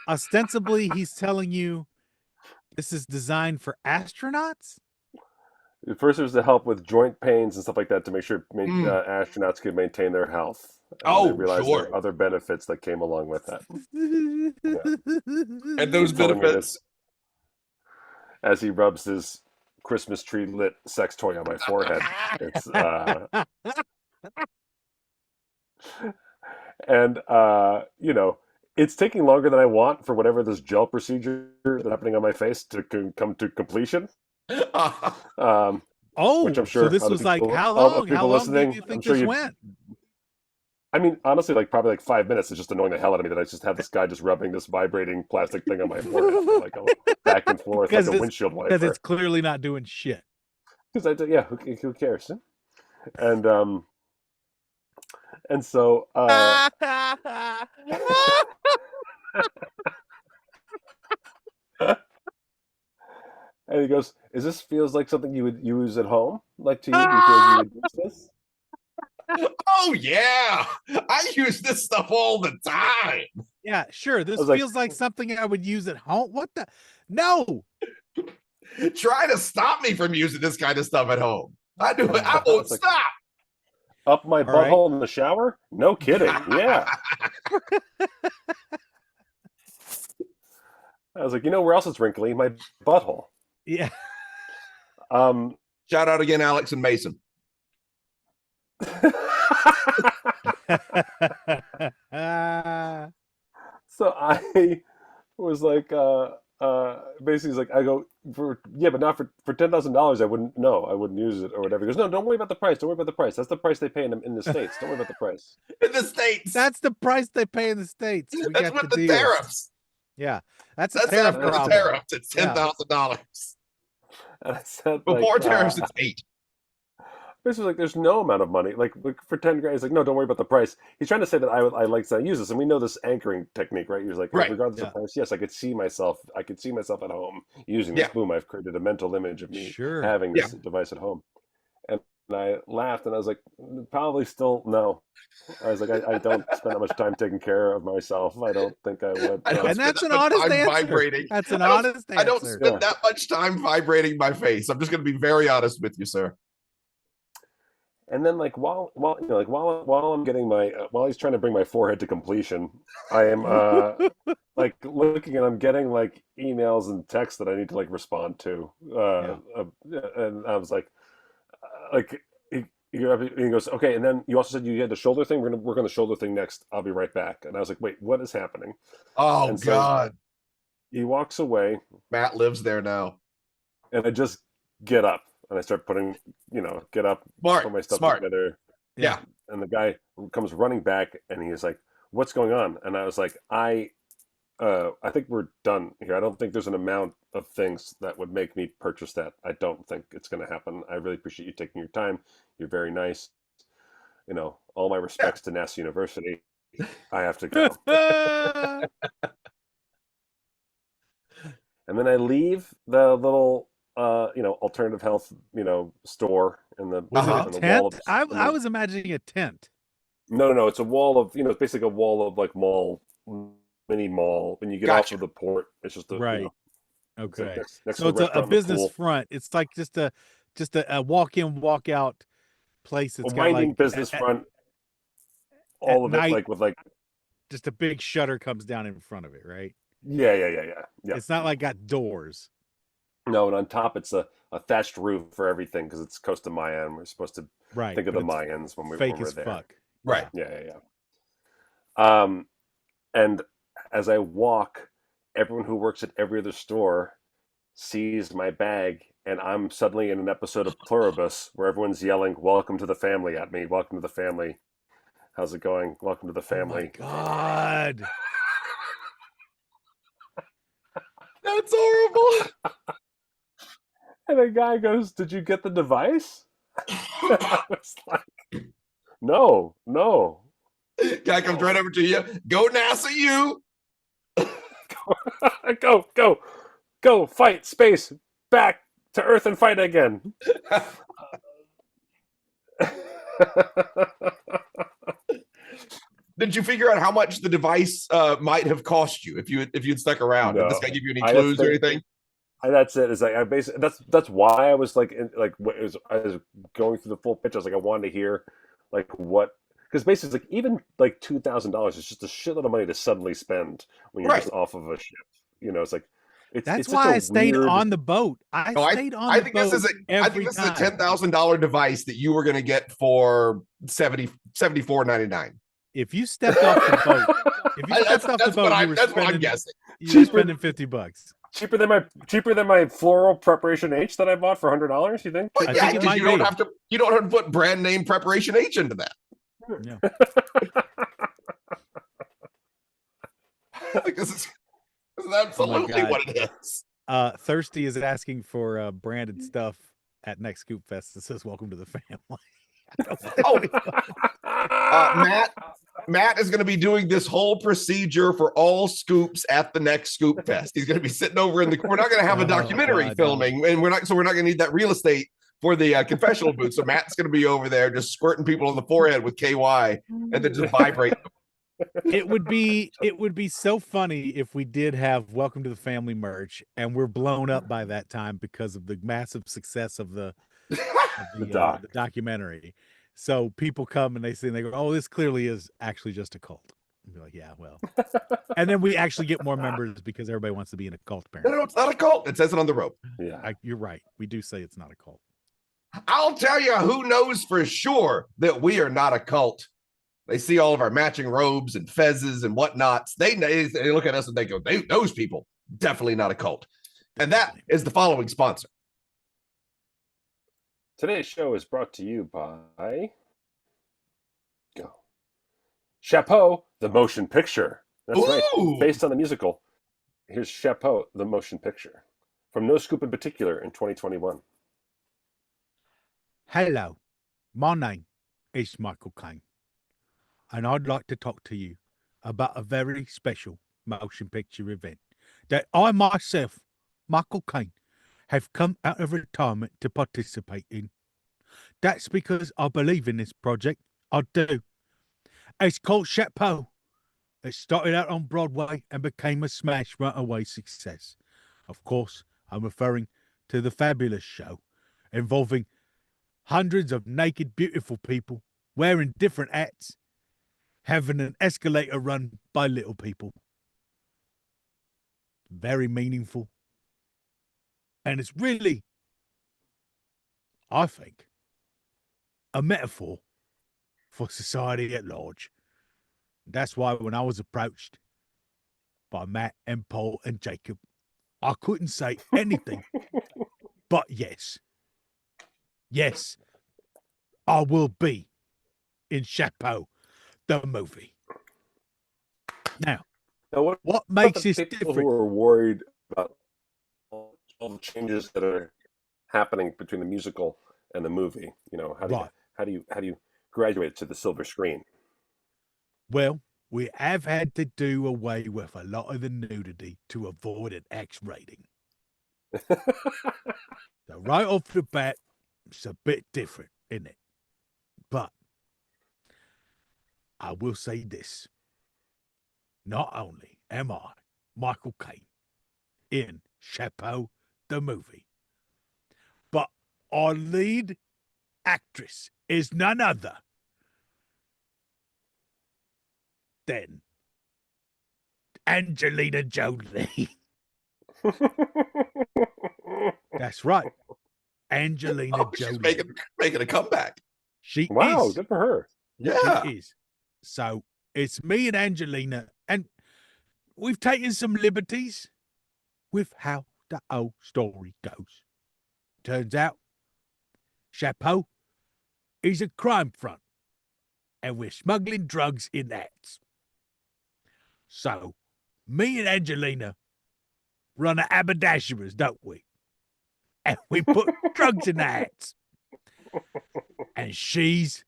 ostensibly he's telling you this is designed for astronauts. First, it was to help with joint pains and stuff like that to make sure astronauts could maintain their health. And they realized there were other benefits that came along with that. And those He's telling me benefits. this as he rubs his Christmas tree lit sex toy on my forehead. It's and it's taking longer than I want for whatever this gel procedure that's happening on my face to come to completion. Oh, which I'm sure so this other was like people- how other long? people How long listening, do you I'm think sure this you- went? I mean, honestly, like probably like 5 minutes is just annoying the hell out of me that I just have this guy just rubbing this vibrating plastic thing on my forehead, like back and forth like a windshield wiper. Because it's clearly not doing shit. Because who cares? And so and he goes, "Is this feels like something you would use at home? Like to you? Do you feel like you would use this?" Oh yeah, I use this stuff all the time. Yeah, sure. This was like- feels like something I would use at home. What the? No. Try to stop me from using this kind of stuff at home. I do it. I won't It's like- stop. Up my All right. butthole in the shower? No kidding. Yeah. I was like, where else it's wrinkly? My butthole. Yeah. Shout out again, Alex and Mason. So I was like, basically he's like, I go but not for $10,000. I wouldn't use it or whatever. He goes, no, don't worry about the price. Don't worry about the price. That's the price they pay in the States. Don't worry about the price. In the States. That's the price they pay in the States. We That's got with the deal. tariffs. Yeah, that's a That's tariff after the problem. tariffs. It's $10,000. And I said, Before tariffs, it's 8. Basically, like, there's no amount of money. Like for 10 grand, he's like, no, don't worry about the price. He's trying to say that I like to use this, and we know this anchoring technique, right? He's like, Right. regardless of price, yes, I could see myself at home using this boom. I've created a mental image of me having this device at home, and I laughed, and I was like, probably still no. I was like, I don't spend that much time taking care of myself. I don't think I would. And that's an honest answer. Vibrating. That's an honest answer. I don't spend that much time vibrating my face. I'm just going to be very honest with you, sir. And then, like while I'm getting my while he's trying to bring my forehead to completion, I am like looking, and I'm getting like emails and texts that I need to like respond to. And I was like he goes, okay. And then you also said you had the shoulder thing. We're gonna work on the shoulder thing next. I'll be right back. And I was like, wait, what is happening? Oh, and so God. He walks away. Matt lives there now. And I just get up. And I start putting, get up, put my stuff together. Yeah. And the guy comes running back, and he's like, "What's going on?" And I was like, I think we're done here. I don't think there's an amount of things that would make me purchase that. I don't think it's going to happen. I really appreciate you taking your time. You're very nice. All my respects to NASA University. I have to go. And then I leave the little alternative health, store in the, was it a the tent? wall of, I was imagining a tent. No, it's a wall of, it's basically a wall of like mini mall. When you get off of the port, it's just right. Okay. Next so it's a business front. It's like just a walk-in, walk-out place. It's a got winding like business front. All of night, it with just a big shutter comes down in front of it, right? Yeah. It's not like got doors. No, and on top it's a thatched roof for everything because it's Costa Maya, and we're supposed to think of the Mayans when we're there. Fuck. Right. Yeah. And as I walk, everyone who works at every other store sees my bag, and I'm suddenly in an episode of Pluribus where everyone's yelling, "Welcome to the family" at me. Welcome to the family. How's it going? Welcome to the family. Oh my God. That's horrible. And the guy goes, "Did you get the device?" I was like, No. Guy comes right over to you. Go NASA, you. Go, fight, space, back to Earth and fight again. Did you figure out how much the device might have cost you if you'd stuck around? No. Did this guy give you any clues or anything? That's it. It's like I basically that's why I was like I was going through the full pitch. I was like, I wanted to hear like what, because basically it's like even like $2,000 is just a shitload of money to suddenly spend when you're just off of a ship. It's like that's why I stayed on the boat. I stayed on the boat. I think this is a $10,000 device that you were going to get for $74.99. If you stepped off the boat, that's what I'm guessing. You were spending $50. Cheaper than my floral preparation H that I bought for $100. You think? But I think you don't have to put brand name preparation H into that. Yeah. This is absolutely what it is. Thirsty is asking for branded stuff at next Scoop Fest that says "Welcome to the family." Matt is going to be doing this whole procedure for all scoops at the next Scoop Fest. He's going to be sitting over in the. We're not going to have a documentary filming, and we're not going to need that real estate for the confessional booth. So Matt's going to be over there just squirting people in the forehead with KY and then just vibrate them. It would be so funny if we did have Welcome to the Family merch, and we're blown up by that time because of the massive success of the documentary. So people come and they see and they go, "Oh, this clearly is actually just a cult." And be like, "Yeah, well," and then we actually get more members because everybody wants to be in a cult. Apparently, No, it's not a cult. It says it on the rope. Yeah, you're right. We do say it's not a cult. I'll tell you who knows for sure that we are not a cult. They see all of our matching robes and fezzes and whatnots. They look at us and they go, those people, definitely not a cult. And that is the following sponsor. Today's show is brought to you by Chapeau, the motion picture. That's right. Based on the musical. Here's Chapeau, the motion picture. From No Scoop in particular in 2021. Hello, my name is Michael Caine, and I'd like to talk to you about a very special motion picture event that I myself, Michael Caine, have come out of retirement to participate in. That's because I believe in this project. I do. It's called Chapeau. It started out on Broadway and became a smash runaway success. Of course, I'm referring to the fabulous show involving hundreds of naked, beautiful people wearing different hats, having an escalator run by little people. Very meaningful. And it's really, I think, a metaphor for society at large. That's why when I was approached by Matt and Paul and Jacob, I couldn't say anything but yes. Yes, I will be in Chapeau, the movie. Now what makes this people different? who are worried about all the changes that are happening between the musical and the movie? You know, how do you graduate to the silver screen? Well, we have had to do away with a lot of the nudity to avoid an X rating. So right off the bat, it's a bit different, isn't it? But I will say this. Not only am I Michael Caine in Chapeau, the movie, but our lead actress is none other than Angelina Jolie. That's right. Angelina Jolie. She's making a comeback. She Wow, is. good for her. Yeah. She is. So it's me and Angelina, and we've taken some liberties with how the whole story goes. Turns out, Chapeau is a crime front, and we're smuggling drugs in hats. So, me and Angelina run a haberdasher's, don't we? And we put drugs in the hats. And she's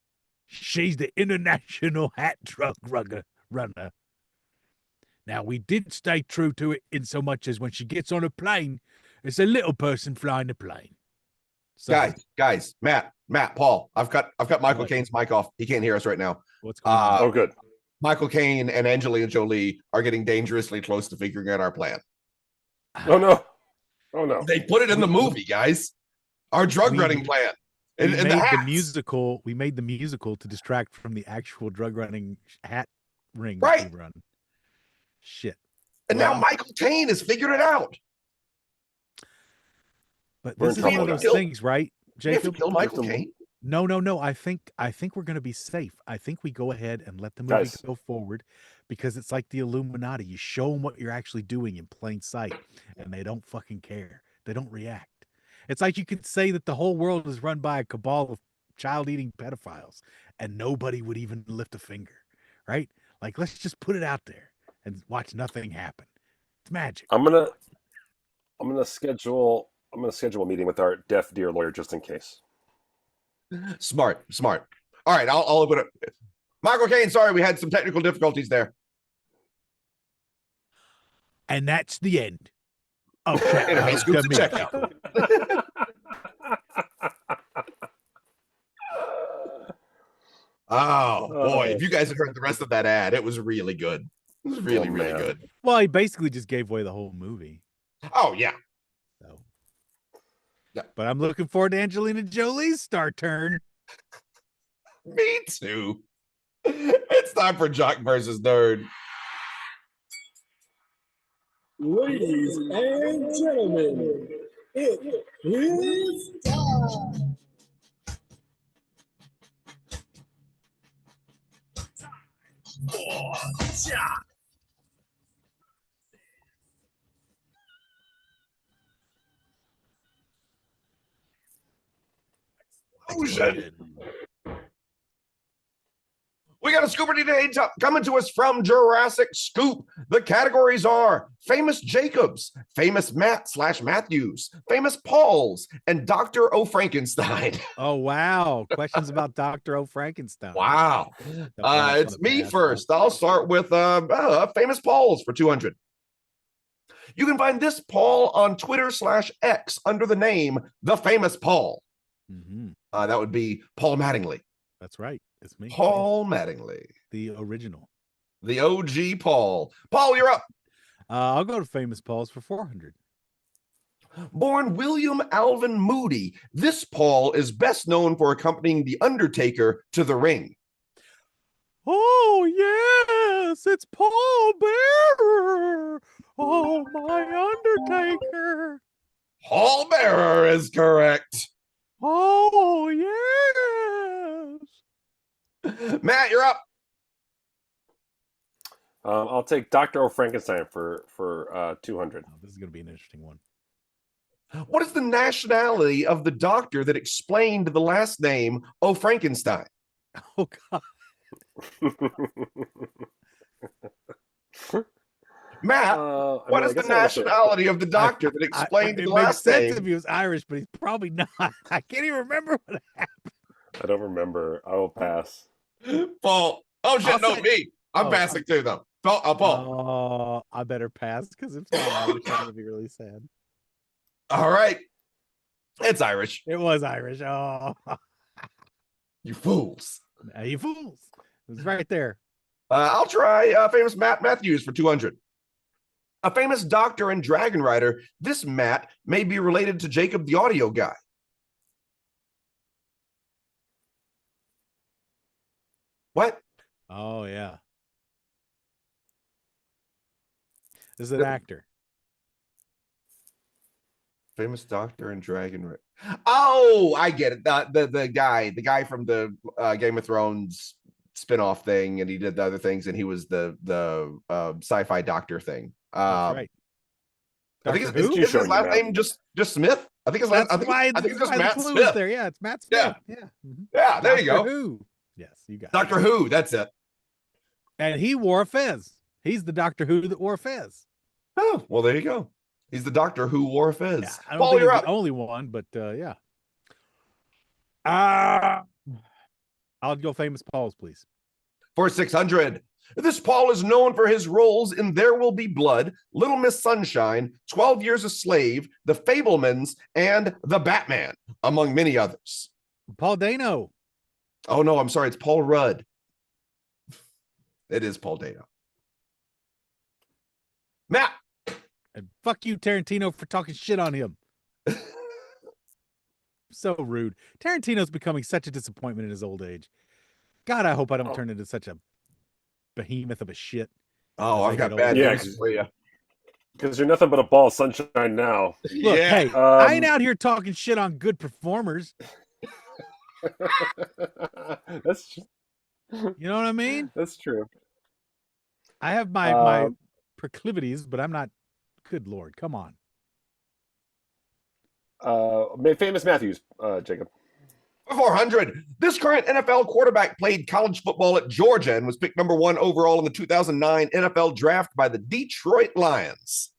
the international hat truck runner. Now, we did stay true to it in so much as when she gets on a plane, it's a little person flying the plane. So, Guys, Matt, Paul, I've got Michael Caine's mic off. He can't hear us right now. What's going on? Oh, good. Michael Caine and Angelina Jolie are getting dangerously close to figuring out our plan. Oh no. Oh no. They put it in the movie, guys. Our drug running plan. We made the musical to distract from the actual drug running hat ring that we run. Shit. And now Michael Caine has figured it out. But this is one of those things, right, Jacob? We have to kill Michael Caine? No. I think we're going to be safe. I think we go ahead and let the movie go forward, because it's like the Illuminati. You show them what you're actually doing in plain sight, and they don't fucking care. They don't react. It's like you could say that the whole world is run by a cabal of child-eating pedophiles, and nobody would even lift a finger, right? Like, let's just put it out there and watch nothing happen. It's magic. I'm gonna schedule a meeting with our deaf dear lawyer just in case. Smart. All right, I'll open it. Michael Caine, sorry, we had some technical difficulties there. And that's the end of Anyway, Scoop to checkout. Oh boy, if you guys had heard the rest of that ad, it was really good. It was really good. Well, he basically just gave away the whole movie. Oh yeah. So, yeah. But I'm looking forward to Angelina Jolie's star turn. Me too. It's time for Jock versus Nerd. Ladies and gentlemen, it is time. For Jock. Explosion. We got a Scoopardy today coming to us from Jurassic Scoop. The categories are Famous Jacobs, Famous Matt/Matthews, Famous Pauls, and Dr. O'Frankenstein. Oh, wow. Questions about Dr. O'Frankenstein. Wow. It's me first. I'll start with Famous Pauls for 200. You can find this Paul on Twitter/X under the name The Famous Paul. That would be Paul Mattingly. That's right. It's me. Paul Mattingly. The original. The OG Paul. Paul, you're up. I'll go to Famous Pauls for 400. Born William Alvin Moody, this Paul is best known for accompanying The Undertaker to the ring. Oh, yes, it's Paul Bearer. Oh, my Undertaker. Paul Bearer is correct. Oh, yes. Matt, you're up. I'll take Dr. O'Frankenstein for 200. Oh, this is going to be an interesting one. What is the nationality of the doctor that explained the last name O'Frankenstein? Oh, God. Matt, what is the nationality of the doctor that explained the last name? It makes sense if he was Irish, but he's probably not. I can't even remember what happened. I don't remember. I will pass. Paul. Oh, shit, me. I'm passing too, though. Paul. I better pass because it's not Irish. I'm going to be really sad. All right. It's Irish. It was Irish. Oh. You fools. You fools. It was right there. I'll try Famous Matt Matthews for 200. A famous doctor and dragon rider, this Matt may be related to Jacob the audio guy. What? Oh, yeah. This is an actor. Famous doctor and dragon rider. Oh, I get it. The guy from the Game of Thrones spin-off thing, and he did the other things, and he was the sci-fi doctor thing. Right. I think his last name just Smith. I think his last. I think it's just Matt Smith. There, yeah, it's Matt Smith. Yeah, yeah. There you go. Who? Yes, you got Doctor Who. That's it. And he wore a fez. He's the Doctor Who that wore a fez. Oh, well, there you go. He's the Doctor Who wore a fez. Yeah, I don't Paul, think you're he's up. the only one, but yeah. I'll go Famous Pauls, please. For 600. This Paul is known for his roles in There Will Be Blood, Little Miss Sunshine, 12 Years a Slave, The Fablemans, and The Batman, among many others. Paul Dano. Oh, no, I'm sorry. It's Paul Rudd. It is Paul Dano. Matt. And fuck you, Tarantino, for talking shit on him. So rude. Tarantino's becoming such a disappointment in his old age. God, I hope I don't turn into such a behemoth of a shit. Oh, I've got bad news for you. Because you're nothing but a ball of sunshine now. Look, hey, I ain't out here talking shit on good performers. That's You know what I mean? That's true. I have my proclivities, but I'm not. Good Lord, come on. Famous Matthews, Jacob. 400. This current NFL quarterback played college football at Georgia and was picked number 1 overall in the 2009 NFL draft by the Detroit Lions.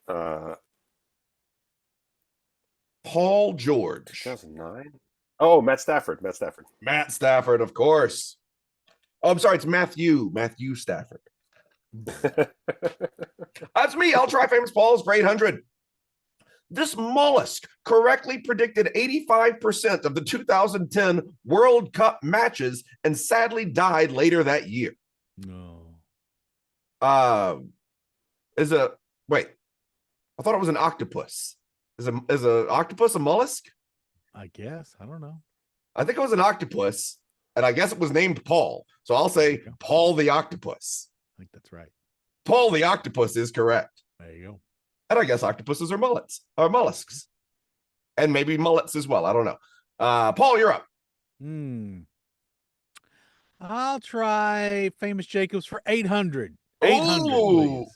Paul George. 2009? Oh, Matt Stafford. Matt Stafford, of course. Oh, I'm sorry. It's Matthew Stafford. That's me. I'll try Famous Pauls for 800. This mollusk correctly predicted 85% of the 2010 World Cup matches and sadly died later that year. No. Wait. I thought it was an octopus. Is a octopus a mollusk? I guess. I don't know. I think it was an octopus, and I guess it was named Paul. So I'll say Paul the octopus. I think that's right. Paul the octopus is correct. There you go. And I guess octopuses are mollusks. And maybe mullets as well. I don't know. Paul, you're up. I'll try Famous Jacobs for 800. 800, please.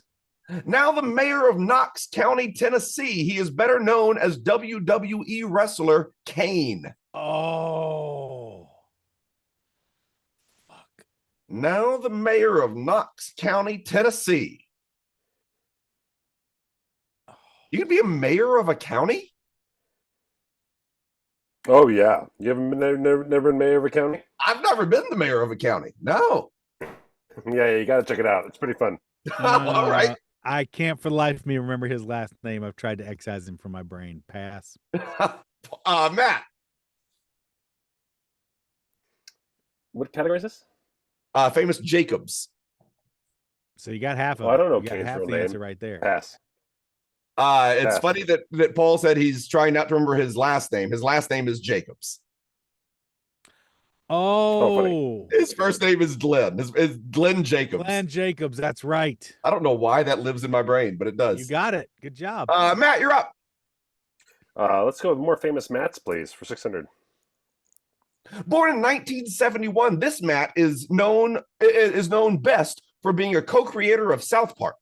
Now the mayor of Knox County, Tennessee. He is better known as WWE wrestler Kane. Oh. Fuck. Now the mayor of Knox County, Tennessee. You could be a mayor of a county? Oh yeah, you haven't been never been mayor of a county? I've never been the mayor of a county. No. Yeah, you got to check it out. It's pretty fun. All right. I can't for the life of me remember his last name. I've tried to excise him from my brain. Pass. Matt. What category is this? Famous Jacobs. So you got half of it. I don't know You got Kane's half real the name. answer right there. Pass. It's Pass. funny that Paul said he's trying not to remember his last name. His last name is Jacobs. Oh, His first name is Glenn. It's Glenn Jacobs. Glenn Jacobs. That's right. I don't know why that lives in my brain, but it does. You got it. Good job. Matt, you're up. Let's go with more famous Matts, please, for 600. Born in 1971, this Matt is known best for being a co-creator of South Park.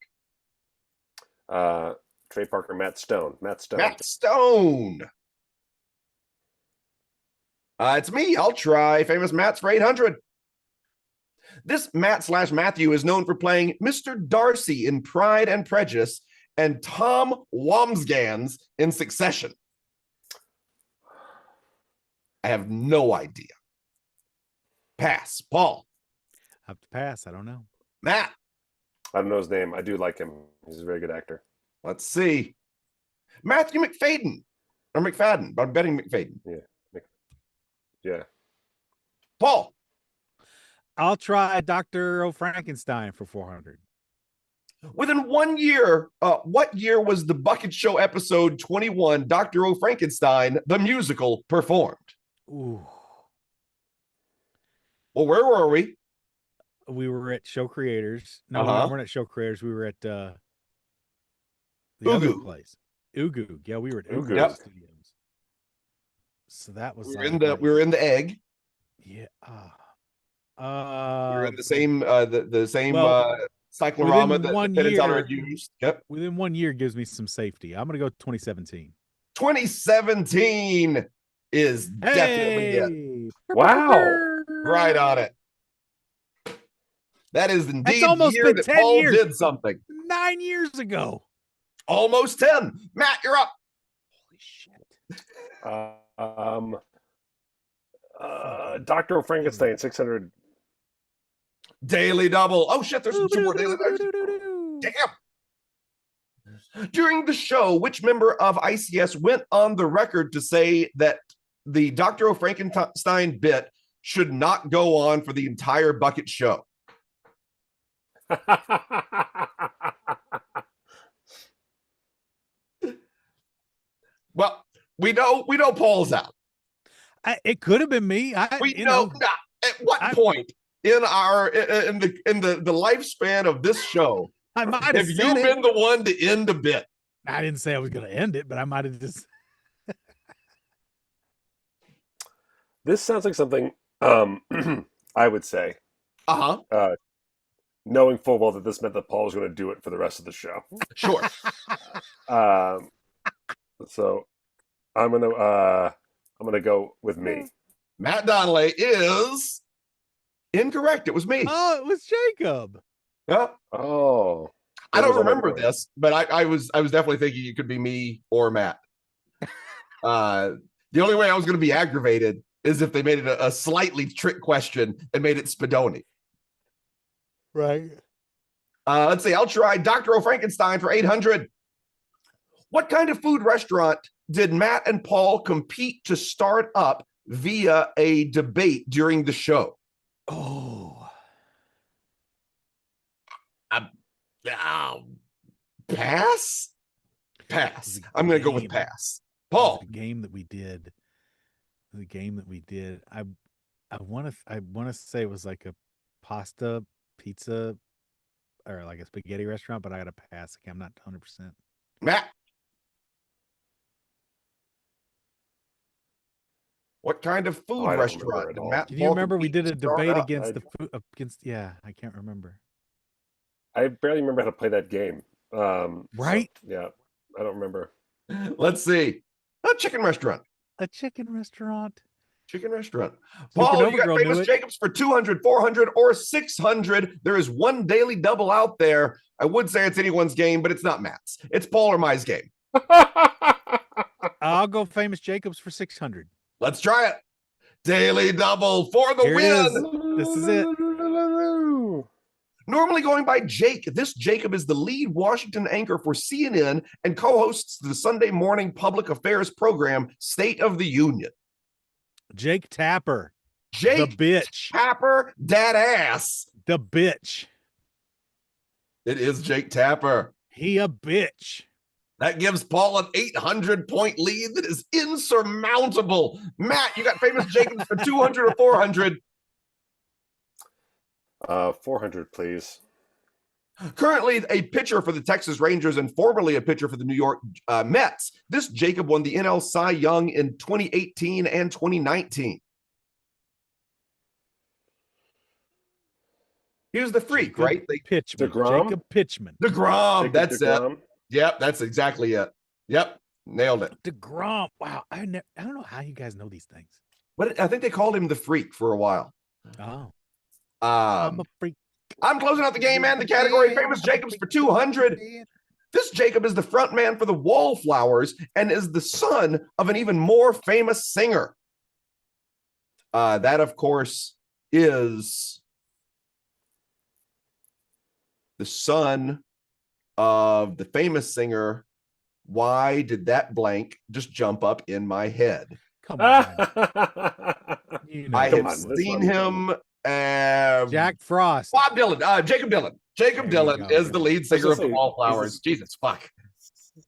Trey Parker, Matt Stone. Matt Stone. Matt Stone. It's me. I'll try famous Matts for 800. This Matt/Matthew is known for playing Mr. Darcy in Pride and Prejudice and Tom Wamsgans in Succession. I have no idea. Pass. Paul. I have to pass. I don't know. Matt. I don't know his name. I do like him. He's a very good actor. Let's see. Matthew McFadden. Or McFadden, but I'm betting McFadden. Yeah. Paul. I'll try Dr. O'Frankenstein for 400. Within 1 year, what year was the Bucket Show episode 21, Dr. O'Frankenstein, the musical, performed? Ooh. Well, where were we? We were at Show Creators. No, we weren't at Show Creators. We were at the other Ugu. place. Ugu. Yeah, we were at Ugu Yep. Studios. So that was We like were in the egg. yeah. We were in the same well, cyclorama within that 1 the year- had used. Yep. Within 1 year gives me some safety. I'm gonna go 2017. 2017 is definitely it. Hey! Wow. Right on it. That is indeed the almost year been that 10 Paul years. did something. 9 years ago. Almost 10. Matt, you're up. Holy shit. Dr. Frankenstein, 600. Daily double. Oh shit, there's some more daily doubles. Damn. During the show, which member of ICS went on the record to say that the Dr. O'Frankenstein bit should not go on for the entire Bucket Show? Well, we know Paul's out. It could have been me. We know. At what point in the lifespan of this show I might have you been the one to end a bit? I didn't say I was going to end it, but I might have just. This sounds like something I would say, knowing full well that this meant that Paul was going to do it for the rest of the show. Sure. So I'm gonna go with me. Matt Donnelly is incorrect. It was me. Oh, it was Jacob. Yeah. Oh, I don't was on my remember brain. this, but I was definitely thinking it could be me or Matt. The only way I was going to be aggravated is if they made it a slightly trick question and made it Spadoni. Right. Let's see. I'll try Dr. O'Frankenstein for 800. What kind of food restaurant did Matt and Paul compete to start up via a debate during the show? Oh. Pass? Pass. I'm going to go with pass. Paul. The game that we did. I want to say it was like a pasta, pizza, or like a spaghetti restaurant, but I got to pass. I'm not 100%. Matt. What kind of food restaurant did Matt? Can you remember we did a debate against against the food? Yeah, I can't remember. I barely remember how to play that game. Right? So, yeah, I don't remember. Let's see. A chicken restaurant. A chicken restaurant. Chicken restaurant. Paul, you got Girl knew Famous it. Jacobs for 200, 400, or 600. There is one daily double out there. I would say it's anyone's game, but it's not Matt's. It's Paul or my game. I'll go Famous Jacobs for 600. Let's try it. Daily double for the Here it win. is. This is it. Normally going by Jake, this Jacob is the lead Washington anchor for CNN and co-hosts the Sunday morning public affairs program, State of the Union. Jake Tapper. Jake the bitch. Tapper, that ass. The bitch. It is Jake Tapper. He a bitch. That gives Paul an 800-point lead that is insurmountable. Matt, you got Famous Jacobs for 200 or 400? 400, please. Currently a pitcher for the Texas Rangers and formerly a pitcher for the New York Mets. This Jacob won the NL Cy Young in 2018 and 2019. Here's the freak, Jacob right? Pitchman. DeGrom? Jacob Pitchman. DeGrom, that's DeGrom. it. Yep, that's exactly it. Yep, nailed it. DeGrom. Wow. I don't know how you guys know these things. But I think they called him the freak for a while. Oh. I'm a freak. I'm closing out the game and the category Famous Jacobs for 200. This Jacob is the front man for the Wallflowers and is the son of an even more famous singer. That, of course, is the son of the famous singer. Why did that blank just jump up in my head? Come on. You know, I come have on, seen him. Jack Frost. Bob Dylan. Jacob Dylan. Jacob There you Dylan go. is the lead singer of the say, Wallflowers. he's Jesus, fuck.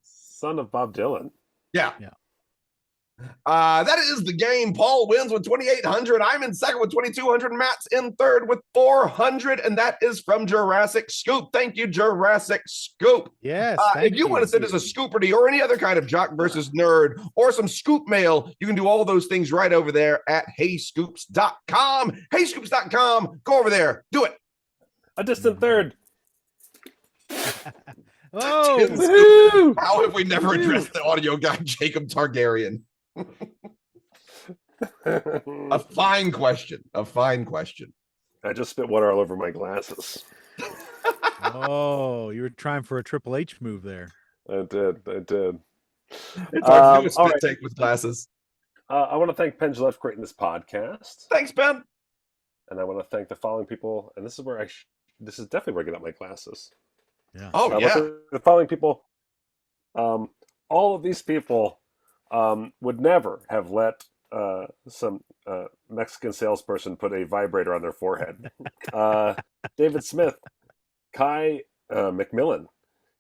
Son of Bob Dylan. Yeah. Yeah. That is the game. Paul wins with 2,800. I'm in second with 2,200. Matt's in third with 400. And that is from Jurassic Scoop. Thank you, Jurassic Scoop. Yes. If you want to send us a Scoopardy or any other kind of jock versus nerd or some scoop mail, you can do all those things right over there at heyscoops.com. Heyscoops.com. Go over there. Do it. A distant third. Oh, How have we never addressed the audio guy, Jacob Targaryen? A fine question. A fine question. I just spit water all over my glasses. oh, you were trying for a Triple H move there. I did. It's hard to do a spit all right. take with glasses. I want to thank Penn Gillette for creating this podcast. Thanks, Ben. And I want to thank the following people. And this is where this is definitely where I get out my glasses. Yeah. Oh, I want yeah. the following people. All of these people would never have let some Mexican salesperson put a vibrator on their forehead. David Smith, Kai McMillan,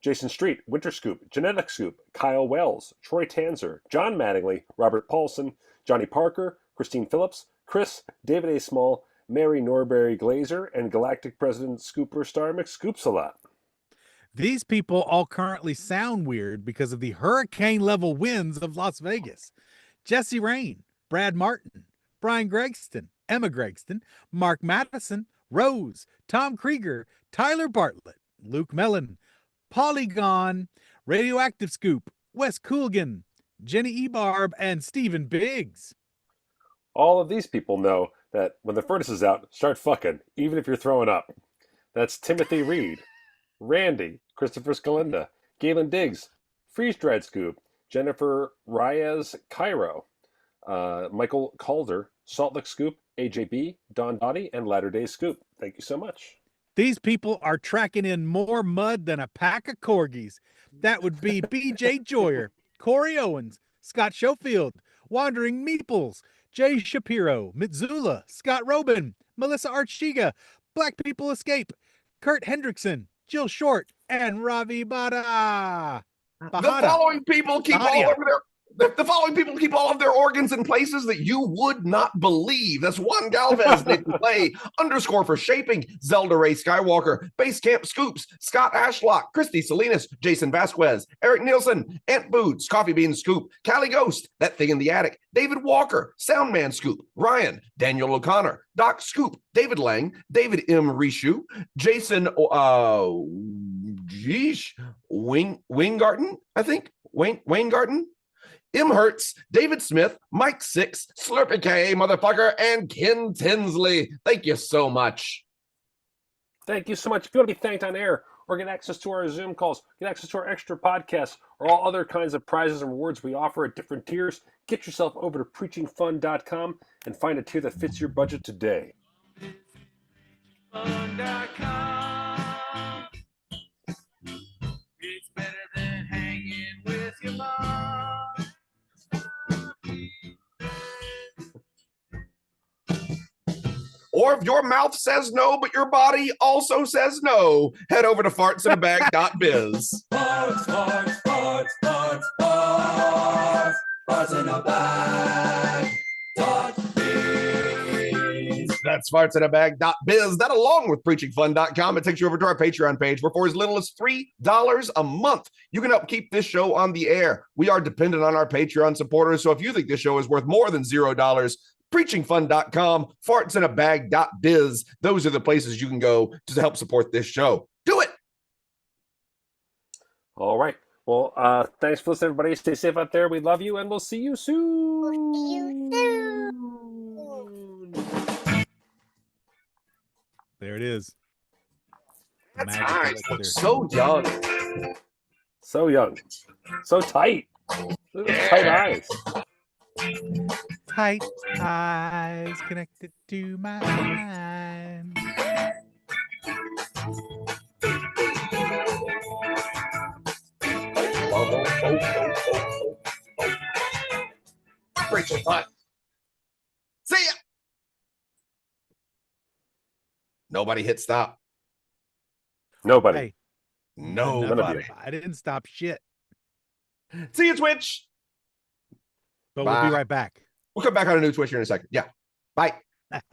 Jason Street, Winter Scoop, Genetic Scoop, Kyle Wells, Troy Tanzer, John Mattingly, Robert Paulson, Johnny Parker, Christine Phillips, Chris, David A. Small, Mary Norberry Glazer, and Galactic President Scooper Star McScoopsalot. These people all currently sound weird because of the hurricane level winds of Las Vegas. Jesse Rain, Brad Martin, Brian Gregston, Emma Gregston, Mark Madison, Rose, Tom Krieger, Tyler Bartlett, Luke Mellon, Polygon, Radioactive Scoop, Wes Coolgan, Jenny Ebarb, and Stephen Biggs. All of these people know that when the furnace is out, start fucking, even if you're throwing up. That's Timothy Reed, Randy, Christopher Scalinda, Galen Diggs, Freeze Dried Scoop, Jennifer Reyes Cairo, Michael Calder, Salt Lick Scoop, AJB, Don Dottie, and Latter Day Scoop. Thank you so much. These people are tracking in more mud than a pack of corgis. That would be BJ Joyer, Corey Owens, Scott Schofield, Wandering Meeples, Jay Shapiro, Mitsula, Scott Robin, Melissa Archiga, Black People Escape, Kurt Hendrickson, Jill Short, and Ravi Bada. The following people keep all of their organs in places that you would not believe. That's Juan Galvez, Nathan Clay, _ for shaping, Zelda Ray Skywalker, Base Camp Scoops, Scott Ashlock, Christy Salinas, Jason Vasquez, Eric Nielsen, Ant Boots, Coffee Bean Scoop, Callie Ghost, That Thing in the Attic, David Walker, Soundman Scoop, Ryan, Daniel O'Connor, Doc Scoop, David Lang, David M. Rishu, Jason geesh, Weingarten, I think. Weingarten. M. Hertz, David Smith, Mike Six, Slurpy K, motherfucker, and Ken Tinsley. Thank you so much. Thank you so much. If you want to be thanked on air or get access to our Zoom calls, get access to our extra podcasts, or all other kinds of prizes and rewards we offer at different tiers, get yourself over to preachingfun.com and find a tier that fits your budget today. It's better than hanging with your mom. Or if your mouth says no, but your body also says no, head over to fartsinabag.biz. Farts in a bag. That's fartsinabag.biz. That along with preachingfun.com, it takes you over to our Patreon page where for as little as $3 a month, you can help keep this show on the air. We are dependent on our Patreon supporters, so if you think this show is worth more than $0, preachingfun.com, fartsinabag.biz. Those are the places you can go to help support this show. Do it. All right. Well, thanks for listening, everybody. Stay safe out there. We love you, and we'll see you soon. See you soon. There it is. That's Magic nice. elixir. So young. So young. So tight. Look at tight eyes. Tight eyes connected to my mind. Preaching fun. See ya. Nobody hit stop. Nobody. Hey, Nobody. I didn't stop shit. See you, Twitch. But we'll Bye. be right back. We'll come back on a new Twitch here in a second. Yeah. Bye.